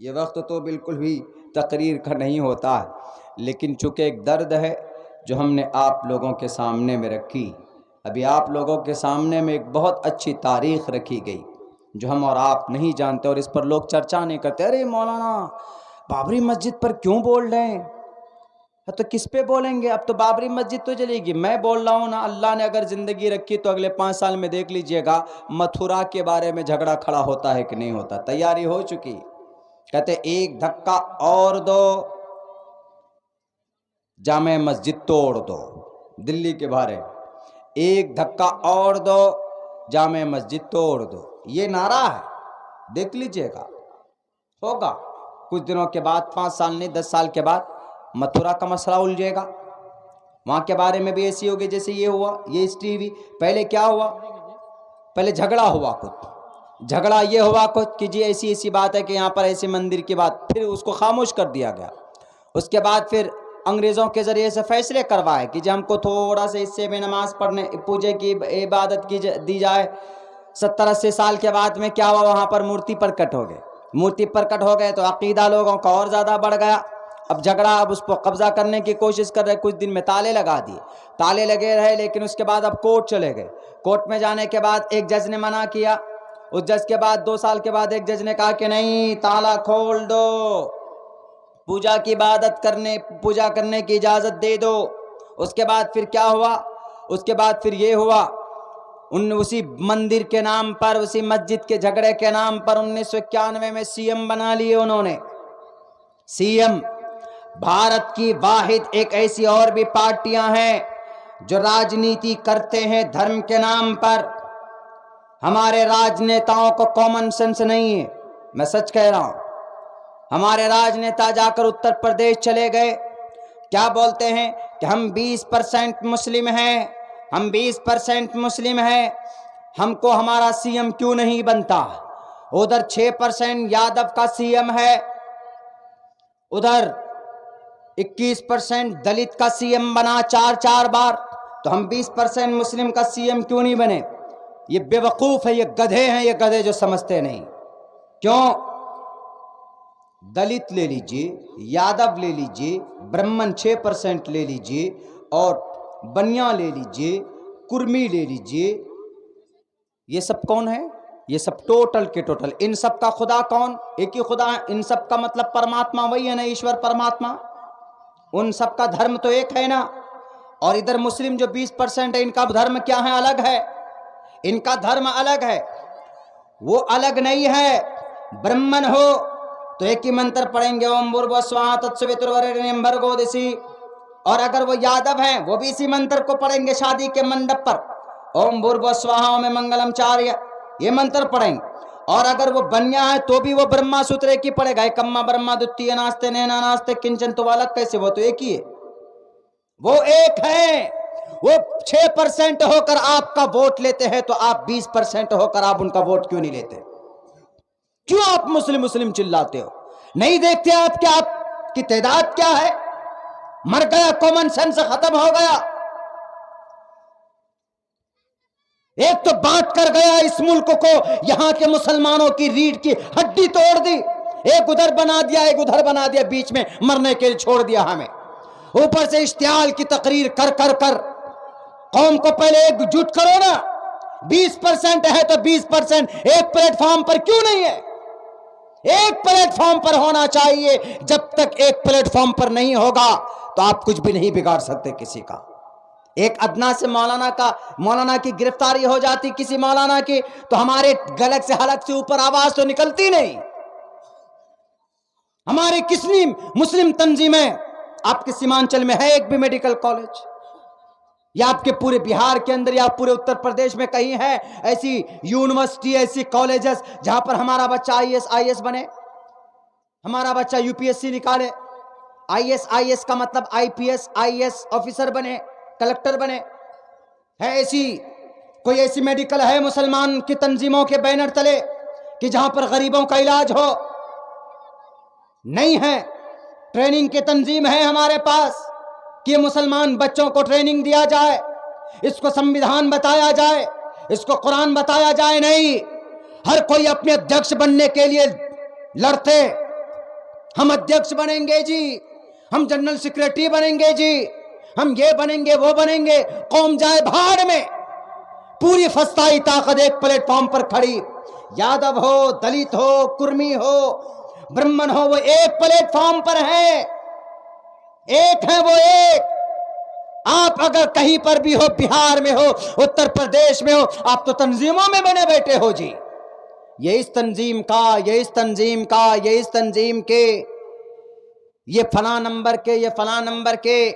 Speaker 1: یہ وقت تو بالکل بھی تقریر کا نہیں ہوتا ہے، لیکن چونکہ ایک درد ہے جو ہم نے آپ لوگوں کے سامنے میں رکھی۔ ابھی آپ لوگوں کے سامنے میں ایک بہت اچھی تاریخ رکھی گئی جو ہم اور آپ نہیں جانتے، اور اس پر لوگ چرچا نہیں کرتے۔ ارے مولانا بابری مسجد پر کیوں بول رہے ہیں؟ تو کس پہ بولیں گے؟ اب تو بابری مسجد تو چلے گی، میں بول رہا ہوں نا، اللہ نے اگر زندگی رکھی تو اگلے 5 سال میں دیکھ لیجئے گا متھرا کے بارے میں جھگڑا کھڑا ہوتا ہے کہ نہیں ہوتا۔ تیاری ہو چکی، کہتے ایک دھکا اور دو جامع مسجد توڑ دو، دلی کے بارے ایک دھکا اور دو جامع مسجد توڑ دو، یہ نعرہ ہے، دیکھ لیجئے گا ہوگا کچھ دنوں کے بعد، 5 سال نہیں 10 سال کے بعد متھرا کا مسئلہ الجھے گا، وہاں کے بارے میں بھی ایسی ہوگی جیسے یہ ہوا، یہ اس ٹی وی۔ پہلے کیا ہوا؟ پہلے جھگڑا ہوا، کچھ جھگڑا یہ ہوا کچھ کہ جی ایسی ایسی بات ہے کہ یہاں پر ایسے مندر کی بات، پھر اس کو خاموش کر دیا گیا۔ اس کے بعد پھر انگریزوں کے ذریعے سے فیصلے کروائے کہ جی ہم کو تھوڑا سا اس سے بھی نماز پڑھنے، پوجے کی عبادت کی دی جائے۔ 70-80 سال کے بعد میں کیا ہوا؟ وہاں پر مورتی پرکٹ ہو گئے، مورتی پرکٹ ہو گئے تو عقیدہ لوگوں کا اور زیادہ بڑھ گیا۔ اب جھگڑا، اب اس کو قبضہ کرنے کی کوشش کر رہے، کچھ دن میں تالے لگا دیے، تالے لگے رہے، لیکن اس کے بعد اب کورٹ چلے گئے۔ کورٹ میں جانے کے بعد ایک جج نے منع کیا، اس جج کے بعد 2 سال کے بعد ایک جج نے کہا کہ نہیں، تالا کھول دو، پوجا کی عبادت کرنے، پوجا کرنے کی اجازت دے دو۔ اس کے بعد پھر کیا ہوا؟ اس کے بعد پھر یہ ہوا، اسی مندر کے نام پر، اسی مسجد کے جھگڑے کے نام پر 1991 میں سی ایم بنا لیے انہوں نے۔ سی ایم بھارت کی واحد ایک ایسی اور بھی پارٹیاں ہیں جو راجنیتی کرتے ہیں دھرم کے نام پر۔ ہمارے راجنیتاؤں کو کامن سینس نہیں ہے، میں سچ کہہ رہا ہوں۔ ہمارے راجنیتا جا کر اتر پردیش چلے گئے، کیا بولتے ہیں کہ ہم 20% مسلم ہیں، ہم 20% مسلم ہیں، ہم کو ہمارا سی ایم کیوں نہیں بنتا؟ ادھر 6% یادو کا سی ایم ہے، ادھر 21% دلت کا سی ایم بنا 4 بار، تو ہم 20% مسلم کا سی ایم کیوں نہیں بنے؟ یہ بے وقوف ہے، یہ گدھے ہیں، یہ گدھے جو سمجھتے نہیں۔ کیوں؟ دلت لے لیجئے، یادو لے لیجئے، برہمن 6% لے لیجئے، اور بنیا لے لیجئے، کرمی لے لیجئے، یہ سب کون ہے؟ یہ سب ٹوٹل کے ٹوٹل، ان سب کا خدا کون؟ ایک ہی خدا ہے، ان سب کا مطلب پرماتما وہی ہے نا، ایشور پرماتما، ان سب کا دھرم تو ایک ہے نا۔ اور ادھر مسلم جو 20% ہے، ان کا دھرم کیا ہے؟ الگ ہے، ان کا دھرم الگ ہے، وہ الگ نہیں ہے۔ برہمن ہو تو ایک ہی منتر پڑھیں گے، اوم بھوربھوہ سوہا تتسویتروریانیم بھرگو دسی، اور اگر وہ یادو ہیں وہ بھی اسی منتر کو پڑھیں گے شادی کے منڈپ پر، اوم بھوربھوہ سوہا میں منگلم چاریہ، یہ منتر پڑھیں گے۔ اور اگر وہ بنیا ہے تو بھی وہ برہما سوترے کی پڑھے گا، ایکما برہما دتیہ ناستے نینا ناستے کنچن، تو الگ کیسے؟ وہ تو ایک ہی ہے، وہ ایک ہے۔ وہ 6% ہو کر آپ کا ووٹ لیتے ہیں تو آپ 20% ہو کر آپ ان کا ووٹ کیوں نہیں لیتے؟ کیوں آپ مسلم مسلم چلاتے ہو؟ نہیں دیکھتے آپ کہ آپ کی تعداد کیا ہے؟ مر گیا، کامن سینس ختم ہو گیا۔ ایک تو بانٹ کر گیا اس ملک کو، یہاں کے مسلمانوں کی ریڑھ کی ہڈی توڑ دی، ایک ادھر بنا دیا، ایک ادھر بنا دیا، بیچ میں مرنے کے لیے چھوڑ دیا ہمیں۔ اوپر سے اشتعال کی تقریر کر کر کر قوم کو پہلے ایک جٹ کرو نا۔ 20% ہے تو 20% ایک پلیٹ فارم پر کیوں نہیں ہے؟ ایک پلیٹ فارم پر ہونا چاہیے۔ جب تک ایک پلیٹ فارم پر نہیں ہوگا تو آپ کچھ بھی نہیں بگاڑ سکتے کسی کا۔ ایک ادنا سے مولانا کی گرفتاری ہو جاتی کسی مولانا کی، تو ہمارے گلک سے حلق سے اوپر آواز تو نکلتی نہیں۔ ہمارے کتنی مسلم تنظیمیں، آپ کے سیمانچل میں ہے ایک بھی میڈیکل کالج؟ یا آپ کے پورے بہار کے اندر یا پورے اتر پردیش میں کہیں ہے ایسی یونیورسٹی، ایسی کالجز جہاں پر ہمارا بچہ آئی ایس بنے، ہمارا بچہ UPSC نکالے؟ آئی ایس کا مطلب IPS IAS آفیسر بنے، کلکٹر بنے؟ ہے ایسی کوئی ایسی میڈیکل ہے مسلمان کی تنظیموں کے بینر تلے؟ کہ جہاں پر غریبوں کا علاج ہو؟ نہیں ہے۔ ٹریننگ کی تنظیم ہے ہمارے پاس کہ مسلمان بچوں کو ٹریننگ دیا جائے، اس کو سمویدھان بتایا جائے، اس کو قرآن بتایا جائے۔ نہیں، ہر کوئی اپنے ادھیکش بننے کے لیے لڑتے، ہم ادھیکش بنیں گے جی، ہم جنرل سیکریٹری بنیں گے جی، ہم یہ بنیں گے وہ بنیں گے۔ قوم جائے بھاڑ میں، پوری فسطائی طاقت ایک پلیٹ فارم پر کھڑی، یادو ہو، دلت ہو، کرمی ہو، برہمن ہو، وہ ایک پلیٹ فارم پر ہے، ایک ہے وہ ایک۔ آپ اگر کہیں پر بھی ہو، بہار میں ہو، اتر پردیش میں ہو، آپ تو تنظیموں میں بنے بیٹھے ہو جی، یہ اس تنظیم کا، یہ اس تنظیم کا، یہ اس تنظیم کے، یہ فلاں نمبر کے، یہ فلاں نمبر کے،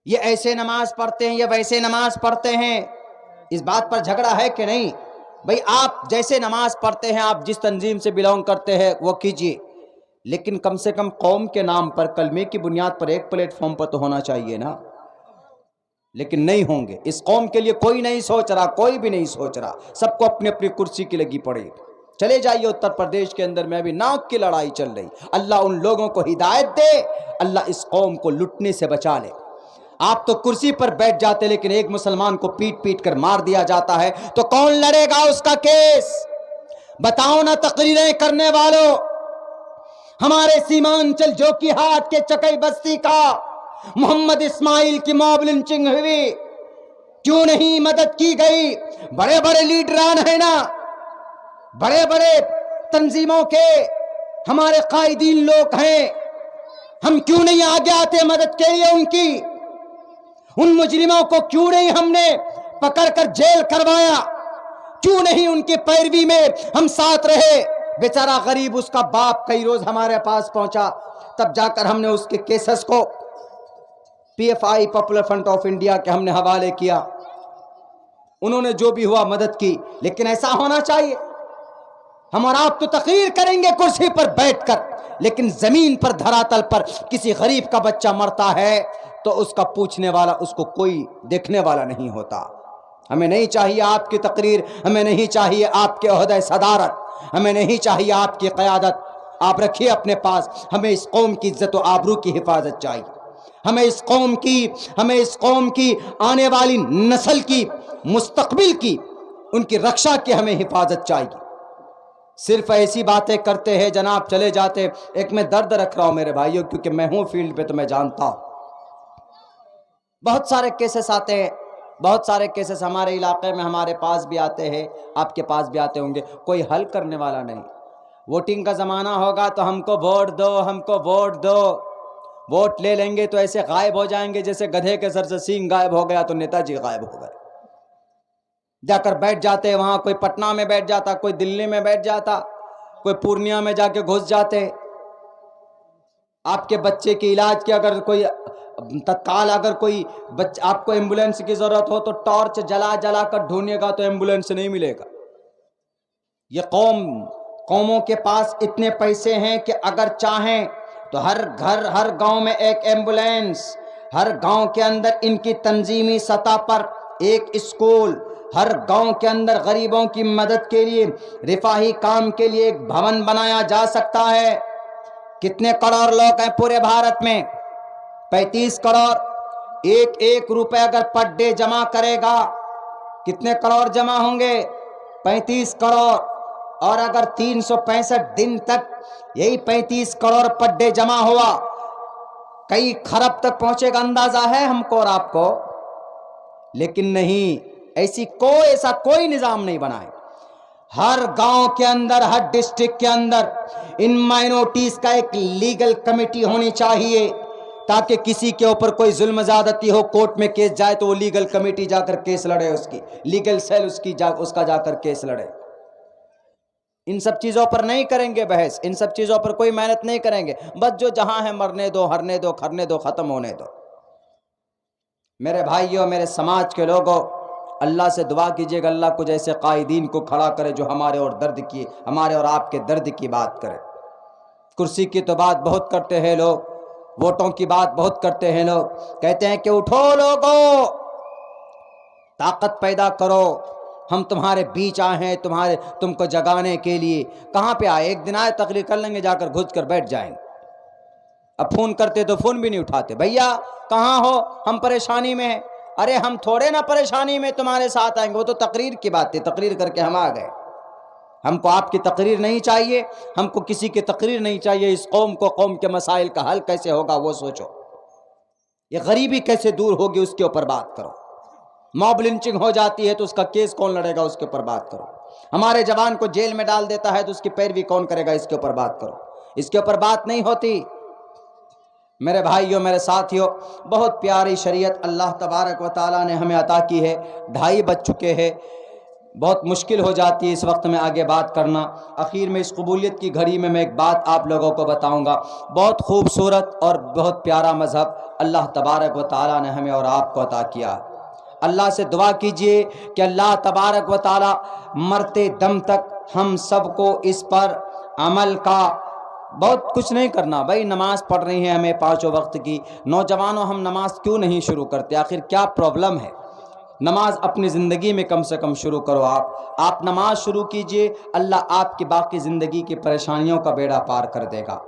Speaker 1: یہ ایسے نماز پڑھتے ہیں، یہ ویسے نماز پڑھتے ہیں۔ اس بات پر جھگڑا ہے کہ نہیں؟ بھئی آپ جیسے نماز پڑھتے ہیں، آپ جس تنظیم سے بلونگ کرتے ہیں وہ کیجئے، لیکن کم سے کم قوم کے نام پر، کلمے کی بنیاد پر ایک پلیٹ فارم پر تو ہونا چاہیے نا۔ لیکن نہیں ہوں گے۔ اس قوم کے لیے کوئی نہیں سوچ رہا، کوئی بھی نہیں سوچ رہا، سب کو اپنی اپنی کرسی کی لگی پڑی۔ چلے جائیے اتر پردیش کے اندر میں بھی ناک کی لڑائی چل رہی۔ اللہ ان لوگوں کو ہدایت دے، اللہ اس قوم کو لٹنے سے بچا لے۔ آپ تو کرسی پر بیٹھ جاتے، لیکن ایک مسلمان کو پیٹ پیٹ کر مار دیا جاتا ہے تو کون لڑے گا اس کا کیس؟ بتاؤ نا تقریریں کرنے والوں، ہمارے سیمانچل جو کی ہاتھ کے چکئی بستی کا محمد اسماعیل کی موب لنچنگ ہوئی، کیوں نہیں مدد کی گئی؟ بڑے بڑے لیڈران ہیں نا، بڑے بڑے تنظیموں کے ہمارے قائدین لوگ ہیں، ہم کیوں نہیں آگے آتے مدد کے لیے ان کی؟ ان مجرموں کو کیوں نہیں ہم نے پکڑ کر جیل کروایا؟ کیوں نہیں ان کی پیروی میں ہم ساتھ رہے؟ بیچارہ غریب، اس کا باپ کئی روز ہمارے پاس پہنچا، تب جا کر ہم نے اس کے کیسز کو P F I Popular Front of India کے ہم نے حوالے کیا، انہوں نے جو بھی ہوا مدد کی۔ لیکن ایسا ہونا چاہیے۔ ہم اور آپ تو تقریر کریں گے کرسی پر بیٹھ کر، لیکن زمین پر، دھراتل پر کسی غریب کا بچہ مرتا ہے تو اس کا پوچھنے والا، اس کو کوئی دیکھنے والا نہیں ہوتا۔ ہمیں نہیں چاہیے آپ کی تقریر، ہمیں نہیں چاہیے آپ کے عہدہ صدارت، ہمیں نہیں چاہیے آپ کی قیادت، آپ رکھیے اپنے پاس۔ ہمیں اس قوم کی عزت و آبرو کی حفاظت چاہیے، ہمیں اس قوم کی آنے والی نسل کی، مستقبل کی، ان کی رکشا کی ہمیں حفاظت چاہیے۔ صرف ایسی باتیں کرتے ہیں جناب، چلے جاتے۔ ایک میں درد رکھ رہا ہوں میرے بھائیوں، کیونکہ میں ہوں فیلڈ پہ تو میں جانتا ہوں۔ بہت سارے کیسز آتے ہیں، بہت سارے کیسز ہمارے علاقے میں ہمارے پاس بھی آتے ہیں، آپ کے پاس بھی آتے ہوں گے، کوئی حل کرنے والا نہیں۔ ووٹنگ کا زمانہ ہوگا تو ہم کو ووٹ دو، ہم کو ووٹ دو، ووٹ لے لیں گے تو ایسے غائب ہو جائیں گے جیسے گدھے کے سر سے سینگ غائب ہو گیا تو نیتا جی غائب ہو گئے۔ جا کر بیٹھ جاتے وہاں، کوئی پٹنہ میں بیٹھ جاتا، کوئی دلی میں بیٹھ جاتا، کوئی پورنیہ میں جا کے گھس جاتے۔ آپ کے بچے کے علاج کے اگر کوئی تتکال، اگر کوئی آپ کو ایمبولینس کی ضرورت ہو تو ٹارچ جلا جلا کر ڈھونڈے گا تو ایمبولینس نہیں ملے گا۔ یہ قوموں کے پاس اتنے پیسے ہیں کہ اگر چاہیں تو ہر گھر، ہر گاؤں میں ایک ایمبولینس، ہر گاؤں کے اندر ان کی تنظیمی سطح پر ایک اسکول، ہر گاؤں کے اندر غریبوں کی مدد کے لیے، رفاہی کام کے لیے ایک بھون بنایا جا سکتا ہے۔ کتنے کروڑ لوگ ہیں پورے بھارت میں؟ 35 کروڑ۔ ایک روپے اگر پر ڈے جمع کرے گا، کتنے کروڑ جمع ہوں گے؟ 35 کروڑ۔ اور اگر 365 دن تک یہی 35 کروڑ پر ڈے جمع ہوا، کئی خرب تک پہنچے گا، اندازہ ہے ہم کو اور آپ کو؟ لیکن نہیں، ایسا کوئی نظام نہیں بنائے۔ ہر گاؤں کے اندر، ہر ڈسٹرکٹ کے اندر ان مائنورٹیز کا ایک لیگل کمیٹی ہونی چاہیے، تاکہ کسی کے اوپر کوئی ظلم زیادتی ہو، کورٹ میں کیس جائے تو وہ لیگل کمیٹی جا کر کیس لڑے، اس کی لیگل سیل اس کا جا کر کیس لڑے۔ ان سب چیزوں پر نہیں کریں گے بحث، ان سب چیزوں پر کوئی محنت نہیں کریں گے، بس جو جہاں ہے مرنے دو، ہرنے دو، کھرنے دو، ختم ہونے دو۔ میرے بھائیوں، میرے سماج کے لوگوں، اللہ سے دعا کیجیے گا اللہ کچھ ایسے قائدین کو کھڑا کرے جو ہمارے اور آپ کے درد کی بات کرے۔ کرسی کی تو بات بہت کرتے ہیں لوگ، ووٹوں کی بات بہت کرتے ہیں لوگ، کہتے ہیں کہ اٹھو لوگوں، طاقت پیدا کرو، ہم تمہارے بیچ آئے ہیں تم کو جگانے کے لیے. کہاں پہ آئے؟ ایک دن آئے تقریر کر لیں گے، جا کر گھس کر بیٹھ جائیں گے. اب فون کرتے تو فون بھی نہیں اٹھاتے. بھیا کہاں ہو؟ ہم پریشانی میں ہیں. ارے ہم تھوڑے نہ پریشانی میں تمہارے ساتھ آئیں گے، وہ تو تقریر کی بات تھی، تقریر کر کے ہم آ گئے. ہم کو آپ کی تقریر نہیں چاہیے، ہم کو کسی کی تقریر نہیں چاہیے. اس قوم کو قوم کے مسائل کا حل کیسے ہوگا وہ سوچو، یہ غریبی کیسے دور ہوگی اس کے اوپر بات کرو. موب لنچنگ ہو جاتی ہے تو اس کا کیس کون لڑے گا، اس کے اوپر بات کرو. ہمارے جوان کو جیل میں ڈال دیتا ہے تو اس کی پیروی کون کرے گا، اس کے اوپر بات کرو. اس کے اوپر بات نہیں ہوتی. میرے بھائیوں، میرے ساتھیوں، بہت پیاری شریعت اللہ تبارک و تعالیٰ نے ہمیں عطا کی ہے. 2:30 بج چکے ہیں، بہت مشکل ہو جاتی ہے اس وقت میں آگے بات کرنا. اخیر میں اس قبولیت کی گھڑی میں ایک بات آپ لوگوں کو بتاؤں گا. بہت خوبصورت اور بہت پیارا مذہب اللہ تبارک و تعالیٰ نے ہمیں اور آپ کو عطا کیا. اللہ سے دعا کیجئے کہ اللہ تبارک و تعالیٰ مرتے دم تک ہم سب کو اس پر عمل کا. بہت کچھ نہیں کرنا بھائی، نماز پڑھ رہی ہیں ہمیں 5 وقت کی. نوجوانوں، ہم نماز کیوں نہیں شروع کرتے؟ آخر کیا پرابلم ہے؟ نماز اپنی زندگی میں کم سے کم شروع کرو. آپ نماز شروع کیجئے، اللہ آپ کی باقی زندگی کی پریشانیوں کا بیڑا پار کر دے گا.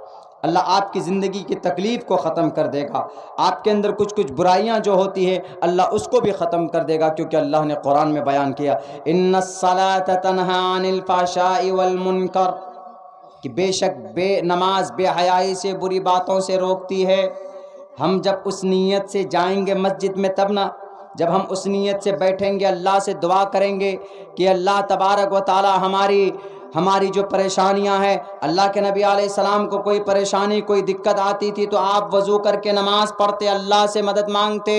Speaker 1: اللہ آپ کی زندگی کی تکلیف کو ختم کر دے گا. آپ کے اندر کچھ برائیاں جو ہوتی ہیں اللہ اس کو بھی ختم کر دے گا، کیونکہ اللہ نے قرآن میں بیان کیا ان الصلاۃ تنہی عن الفحشاء والمنکر، کہ بے شک نماز بے حیائی سے، بری باتوں سے روکتی ہے. ہم جب اس نیت سے جائیں گے مسجد میں تب نا، جب ہم اس نیت سے بیٹھیں گے اللہ سے دعا کریں گے کہ اللہ تبارک و تعالی ہماری جو پریشانیاں ہیں. اللہ کے نبی علیہ السلام کو کوئی پریشانی کوئی دقت آتی تھی تو آپ وضو کر کے نماز پڑھتے، اللہ سے مدد مانگتے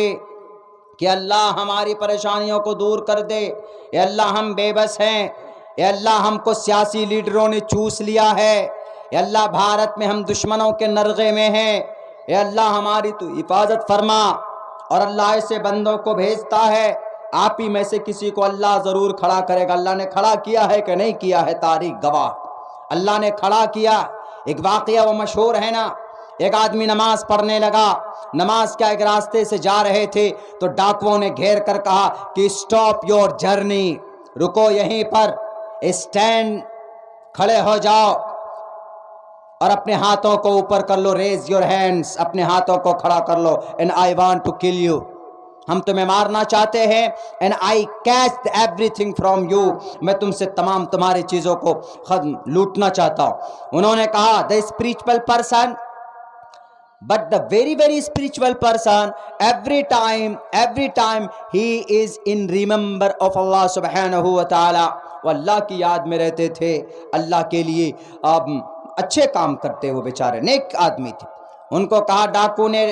Speaker 1: کہ اللہ ہماری پریشانیوں کو دور کر دے. اے اللہ ہم بے بس ہیں، اے اللہ ہم کو سیاسی لیڈروں نے چوس لیا ہے، اے اللہ بھارت میں ہم دشمنوں کے نرغے میں ہیں، اے اللہ ہماری تو حفاظت فرما. اور اللہ ایسے بندوں کو بھیجتا ہے، آپ ہی میں سے کسی کو اللہ ضرور کھڑا کرے گا. اللہ نے کھڑا کیا ہے کہ نہیں کیا ہے؟ تاریخ گواہ. اللہ نے کھڑا کیا. ایک واقعہ وہ مشہور ہے نا، ایک آدمی نماز پڑھنے لگا، نماز کیا ایک راستے سے جا رہے تھے تو ڈاکوؤں نے گھیر کر کہا کہ اسٹاپ یور جرنی، رکو یہیں پر، اسٹینڈ، کھڑے ہو جاؤ اور اپنے ہاتھوں کو اوپر کر لو. ریز یور ہینڈز، اپنے ہاتھوں کو کھڑا کر لو. And I want to kill you, ہم تمہیں مارنا چاہتے ہیں. And I catch everything from you, میں تم سے تمہاری چیزوں کو لوٹنا چاہتا ہوں. انہوں نے کہا the spiritual person, but the very spiritual person every time he is in remember of Allah subhanahu wa ta'ala. وہ اللہ کی یاد میں رہتے تھے، اللہ کے لیے اچھے کام کرتے، وہ بیچارے نیک آدمی تھے. ان کو کہا، ڈاکو نے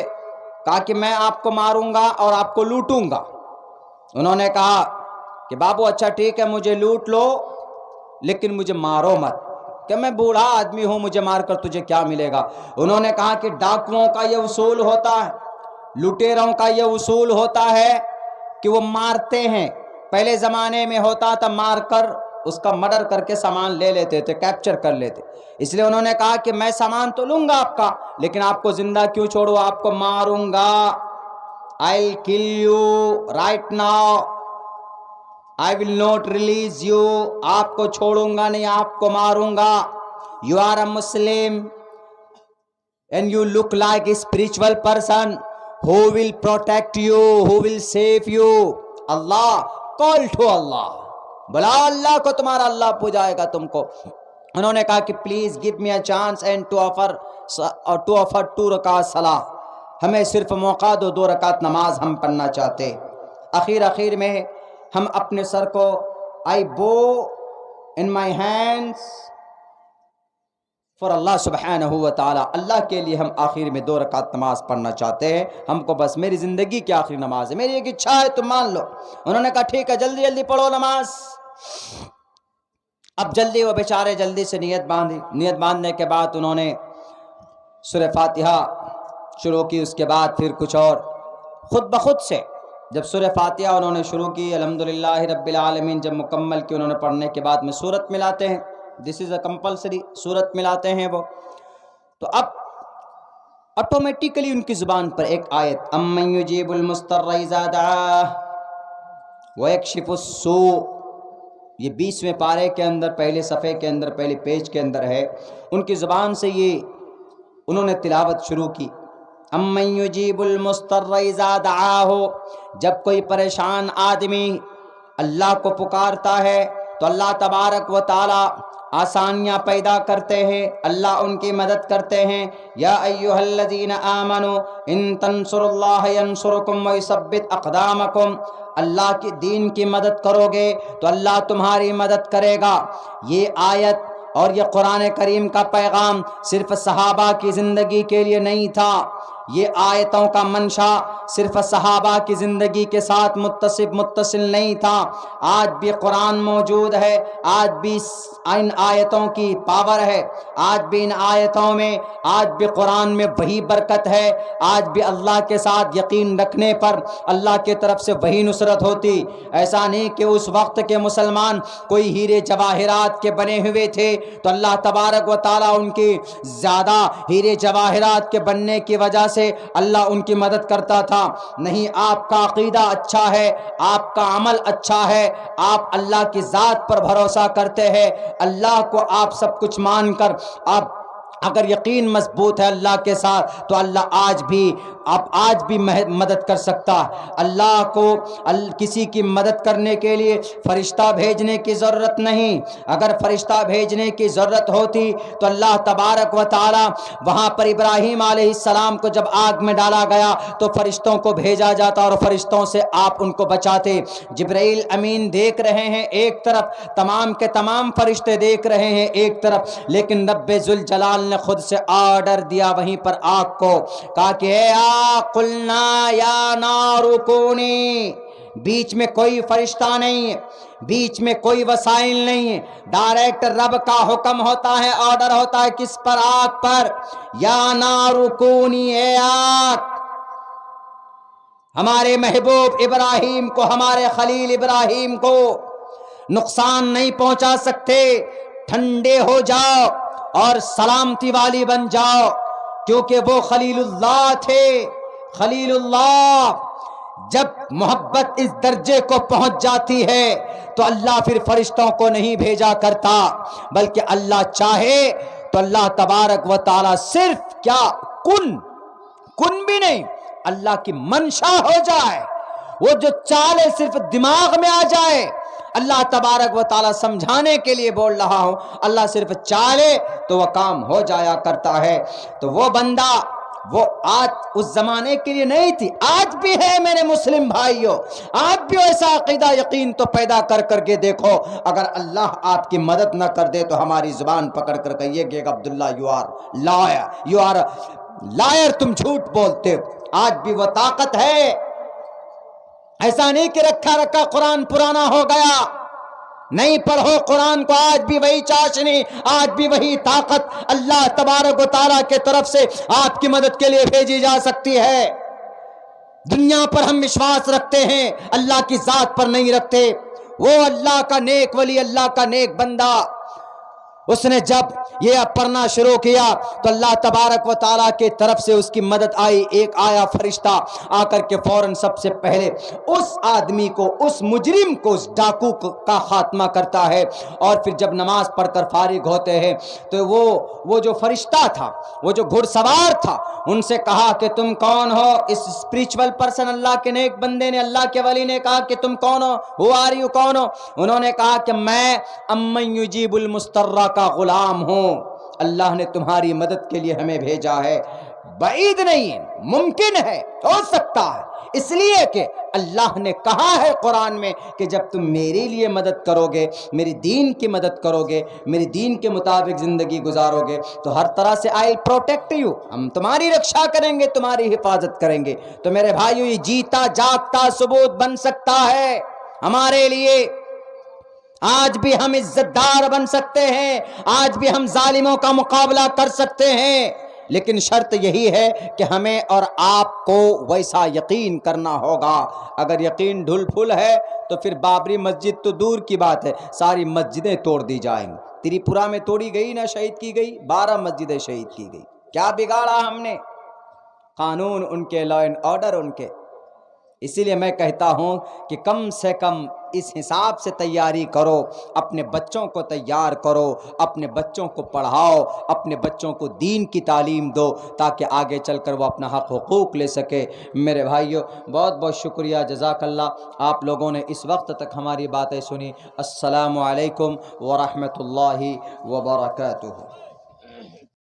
Speaker 1: کہا کہ میں آپ کو ماروں گا اور آپ کو لوٹوں گا. انہوں نے کہا کہ بابو اچھا ٹھیک ہے مجھے لوٹ لو لیکن مجھے مارو مت، کہ میں بوڑھا آدمی ہوں، مجھے مار کر تجھے کیا ملے گا. انہوں نے کہا کہ ڈاکوؤں کا یہ اصول ہوتا ہے، لٹیروں کا یہ اصول ہوتا ہے کہ وہ مارتے ہیں. پہلے زمانے میں ہوتا تھا مار کر اس کا مرڈر کر کے سامان لے لیتے تھے، کیپچر کر لیتے. اس لیے انہوں نے کہا کہ میں سامان تو لوں گا آپ کا لیکن آپ کو زندہ کیوں چھوڑوں، آپ کو ماروں گا. I'll kill you right now, I will not release you، آپ کو چھوڑوں گا نہیں، آپ کو ماروں گا. You are a Muslim and you look like a spiritual person who will protect you, who will save you. Allah, call to Allah، بلا اللہ کو، تمہارا اللہ پجائے گا تم کو. انہوں نے کہا کہ please give me a chance and to offer 2 رکعت صلاح، ہمیں صرف موقع دو، 2 رکعت نماز ہم پڑھنا چاہتے. آخر میں ہم اپنے سر کو I bow in my hands for اللہ سبحانہ و تعالی، اللہ کے لیے ہم آخر میں 2 رکعت نماز پڑھنا چاہتے ہیں. ہم کو بس میری زندگی کی آخری نماز ہے، میری ایک اچھا ہے تم مان لو. انہوں نے کہا ٹھیک ہے جلدی پڑھو نماز. اب جلدی وہ بیچارے جلدی سے نیت باندھنے کے بعد انہوں نے سورہ فاتحہ شروع کی. اس کے بعد پھر کچھ اور خود بخود سے جب سورہ فاتحہ انہوں نے شروع کی، الحمدللہ رب العالمین جب مکمل کی انہوں نے پڑھنے کے بعد میں سورت ملاتے ہیں، دس از اے کمپلسری، سورت ملاتے ہیں وہ. تو اب آٹومیٹیکلی ان کی زبان پر ایک آیت، امن یجیب المضطر اذا دعاہ ویکشف السوء، یہ 20ویں پارے کے اندر پہلے صفحے کے اندر پہلے پیج کے اندر ہے، ان کی زبان سے یہ انہوں نے تلاوت شروع کی۔ امن یجیب المضطر اذا دعاہ، جب کوئی پریشان آدمی اللہ کو پکارتا ہے تو اللہ تبارک و تعالی آسانیاں پیدا کرتے ہیں، اللہ ان کی مدد کرتے ہیں۔ یا ایھا الذین آمنوا ان تنصروا اللہ ینصرکم ویثبت اقدامکم، اللہ کے دین کی مدد کرو گے تو اللہ تمہاری مدد کرے گا۔ یہ آیت اور یہ قرآن کریم کا پیغام صرف صحابہ کی زندگی کے لیے نہیں تھا، یہ آیتوں کا منشا صرف صحابہ کی زندگی کے ساتھ متصل نہیں تھا، آج بھی قرآن موجود ہے، آج بھی ان آیتوں کی پاور ہے، آج بھی ان آیتوں میں، آج بھی قرآن میں وہی برکت ہے، آج بھی اللہ کے ساتھ یقین رکھنے پر اللہ کی طرف سے وہی نصرت ہوتی۔ ایسا نہیں کہ اس وقت کے مسلمان کوئی ہیرے جواہرات کے بنے ہوئے تھے تو اللہ تبارک و تعالیٰ ان کی زیادہ ہیرے جواہرات کے بننے کی وجہ سے اللہ ان کی مدد کرتا تھا، نہیں، آپ کا عقیدہ اچھا ہے، آپ کا عمل اچھا ہے، آپ اللہ کی ذات پر بھروسہ کرتے ہیں، اللہ کو آپ سب کچھ مان کر آپ اگر یقین مضبوط ہے اللہ کے ساتھ تو اللہ آج بھی مدد کر سکتا ہے۔ اللہ کو کسی کی مدد کرنے کے لیے فرشتہ بھیجنے کی ضرورت نہیں، اگر فرشتہ بھیجنے کی ضرورت ہوتی تو اللہ تبارک و تعالی وہاں پر ابراہیم علیہ السلام کو جب آگ میں ڈالا گیا تو فرشتوں کو بھیجا جاتا اور فرشتوں سے آپ ان کو بچاتے۔ جبرائیل امین دیکھ رہے ہیں ایک طرف، تمام کے تمام فرشتے دیکھ رہے ہیں ایک طرف، لیکن رب ذوالجلال نے خود سے آرڈر دیا وہیں پر آگ کو، کہا کہ اے آگ قلنا یا نار کونی، بیچ میں کوئی فرشتہ نہیں ہے، بیچ میں کوئی وسائل نہیں ہے، ڈائریکٹ رب کا حکم ہوتا ہے، آرڈر ہوتا ہے کس پر؟ آگ پر۔ یا نار کونی، اے آگ ہمارے محبوب ابراہیم کو، ہمارے خلیل ابراہیم کو نقصان نہیں پہنچا سکتے، ٹھنڈے ہو جاؤ اور سلامتی والی بن جاؤ، کیونکہ وہ خلیل اللہ تھے۔ خلیل اللہ جب محبت اس درجے کو پہنچ جاتی ہے تو اللہ پھر فرشتوں کو نہیں بھیجا کرتا، بلکہ اللہ چاہے تو اللہ تبارک و تعالی صرف کیا کن بھی نہیں، اللہ کی منشا ہو جائے، وہ جو چالے صرف دماغ میں آ جائے، اللہ تبارک و تعالی سمجھانے کے لیے بول رہا ہوں، اللہ صرف چاہے تو وہ کام ہو جایا کرتا ہے۔ تو وہ بندہ، وہ آج اس زمانے کے لیے نہیں تھی، آج بھی ہے میرے مسلم بھائیوں، آج بھی ایسا عقیدہ یقین تو پیدا کر کے دیکھو، اگر اللہ آپ کی مدد نہ کر دے تو ہماری زبان پکڑ کر کہیے کہ عبداللہ یو آر لائر، تم جھوٹ بولتے ہو۔ آج بھی وہ طاقت ہے، ایسا نہیں کہ رکھا قرآن پرانا ہو گیا، نہیں، پڑھو قرآن کو، آج بھی وہی چاشنی، آج بھی وہی طاقت اللہ تبارک و تعالیٰ کے طرف سے آپ کی مدد کے لیے بھیجی جا سکتی ہے۔ دنیا پر ہم وشواس رکھتے ہیں، اللہ کی ذات پر نہیں رکھتے۔ وہ اللہ کا نیک ولی، اللہ کا نیک بندہ، اس نے جب یہ پڑھنا شروع کیا تو اللہ تبارک و تعالیٰ کی طرف سے اس کی مدد آئی، ایک آیا فرشتہ آ کر کے فوراً سب سے پہلے اس آدمی کو، اس مجرم کو، اس ڈاکو کا خاتمہ کرتا ہے، اور پھر جب نماز پڑھ کر فارغ ہوتے ہیں تو وہ جو فرشتہ تھا، وہ جو گھڑ سوار تھا، ان سے کہا کہ تم کون ہو؟ اس اسپریچول پرسن، اللہ کے نیک بندے نے، اللہ کے ولی نے کہا کہ تم کون ہو؟ ہو آر یو، کون ہو؟ انہوں نے کہا کہ میں امن یجیب المضطر کا غلام ہوں، اللہ نے تمہاری مدد کے لیے ہمیں بھیجا ہے۔ بعید نہیں ہے، ممکن ہے، ہو سکتا ہے، اس لیے کہ اللہ نے کہا ہے قرآن میں کہ جب تم میرے لیے مدد کرو گے، میری دین کی مدد کرو گے، میری دین کے مطابق زندگی گزارو گے تو ہر طرح سے آئی پروٹیکٹ یو، ہم تمہاری رکشا کریں گے، تمہاری حفاظت کریں گے۔ تو میرے بھائیو، یہ جیتا جاگتا ثبوت بن سکتا ہے ہمارے لیے، آج بھی ہم عزت دار بن سکتے ہیں، آج بھی ہم ظالموں کا مقابلہ کر سکتے ہیں، لیکن شرط یہی ہے کہ ہمیں اور آپ کو ویسا یقین کرنا ہوگا۔ اگر یقین ڈھل پھل ہے تو پھر بابری مسجد تو دور کی بات ہے، ساری مسجدیں توڑ دی جائیں گی۔ تریپورہ میں توڑی گئی نہ، شہید کی گئی، 12 مسجدیں شہید کی گئی۔ کیا بگاڑا ہم نے؟ قانون ان کے، لا اینڈ آرڈر ان کے۔ اسی لیے میں کہتا ہوں کہ کم سے کم اس حساب سے تیاری کرو، اپنے بچوں کو تیار کرو، اپنے بچوں کو پڑھاؤ، اپنے بچوں کو دین کی تعلیم دو تاکہ آگے چل کر وہ اپنا حق حقوق لے سکے۔ میرے بھائیو بہت بہت شکریہ، جزاک اللہ، آپ لوگوں نے اس وقت تک ہماری باتیں سنی۔ السلام علیکم ورحمۃ اللہ وبرکاتہ۔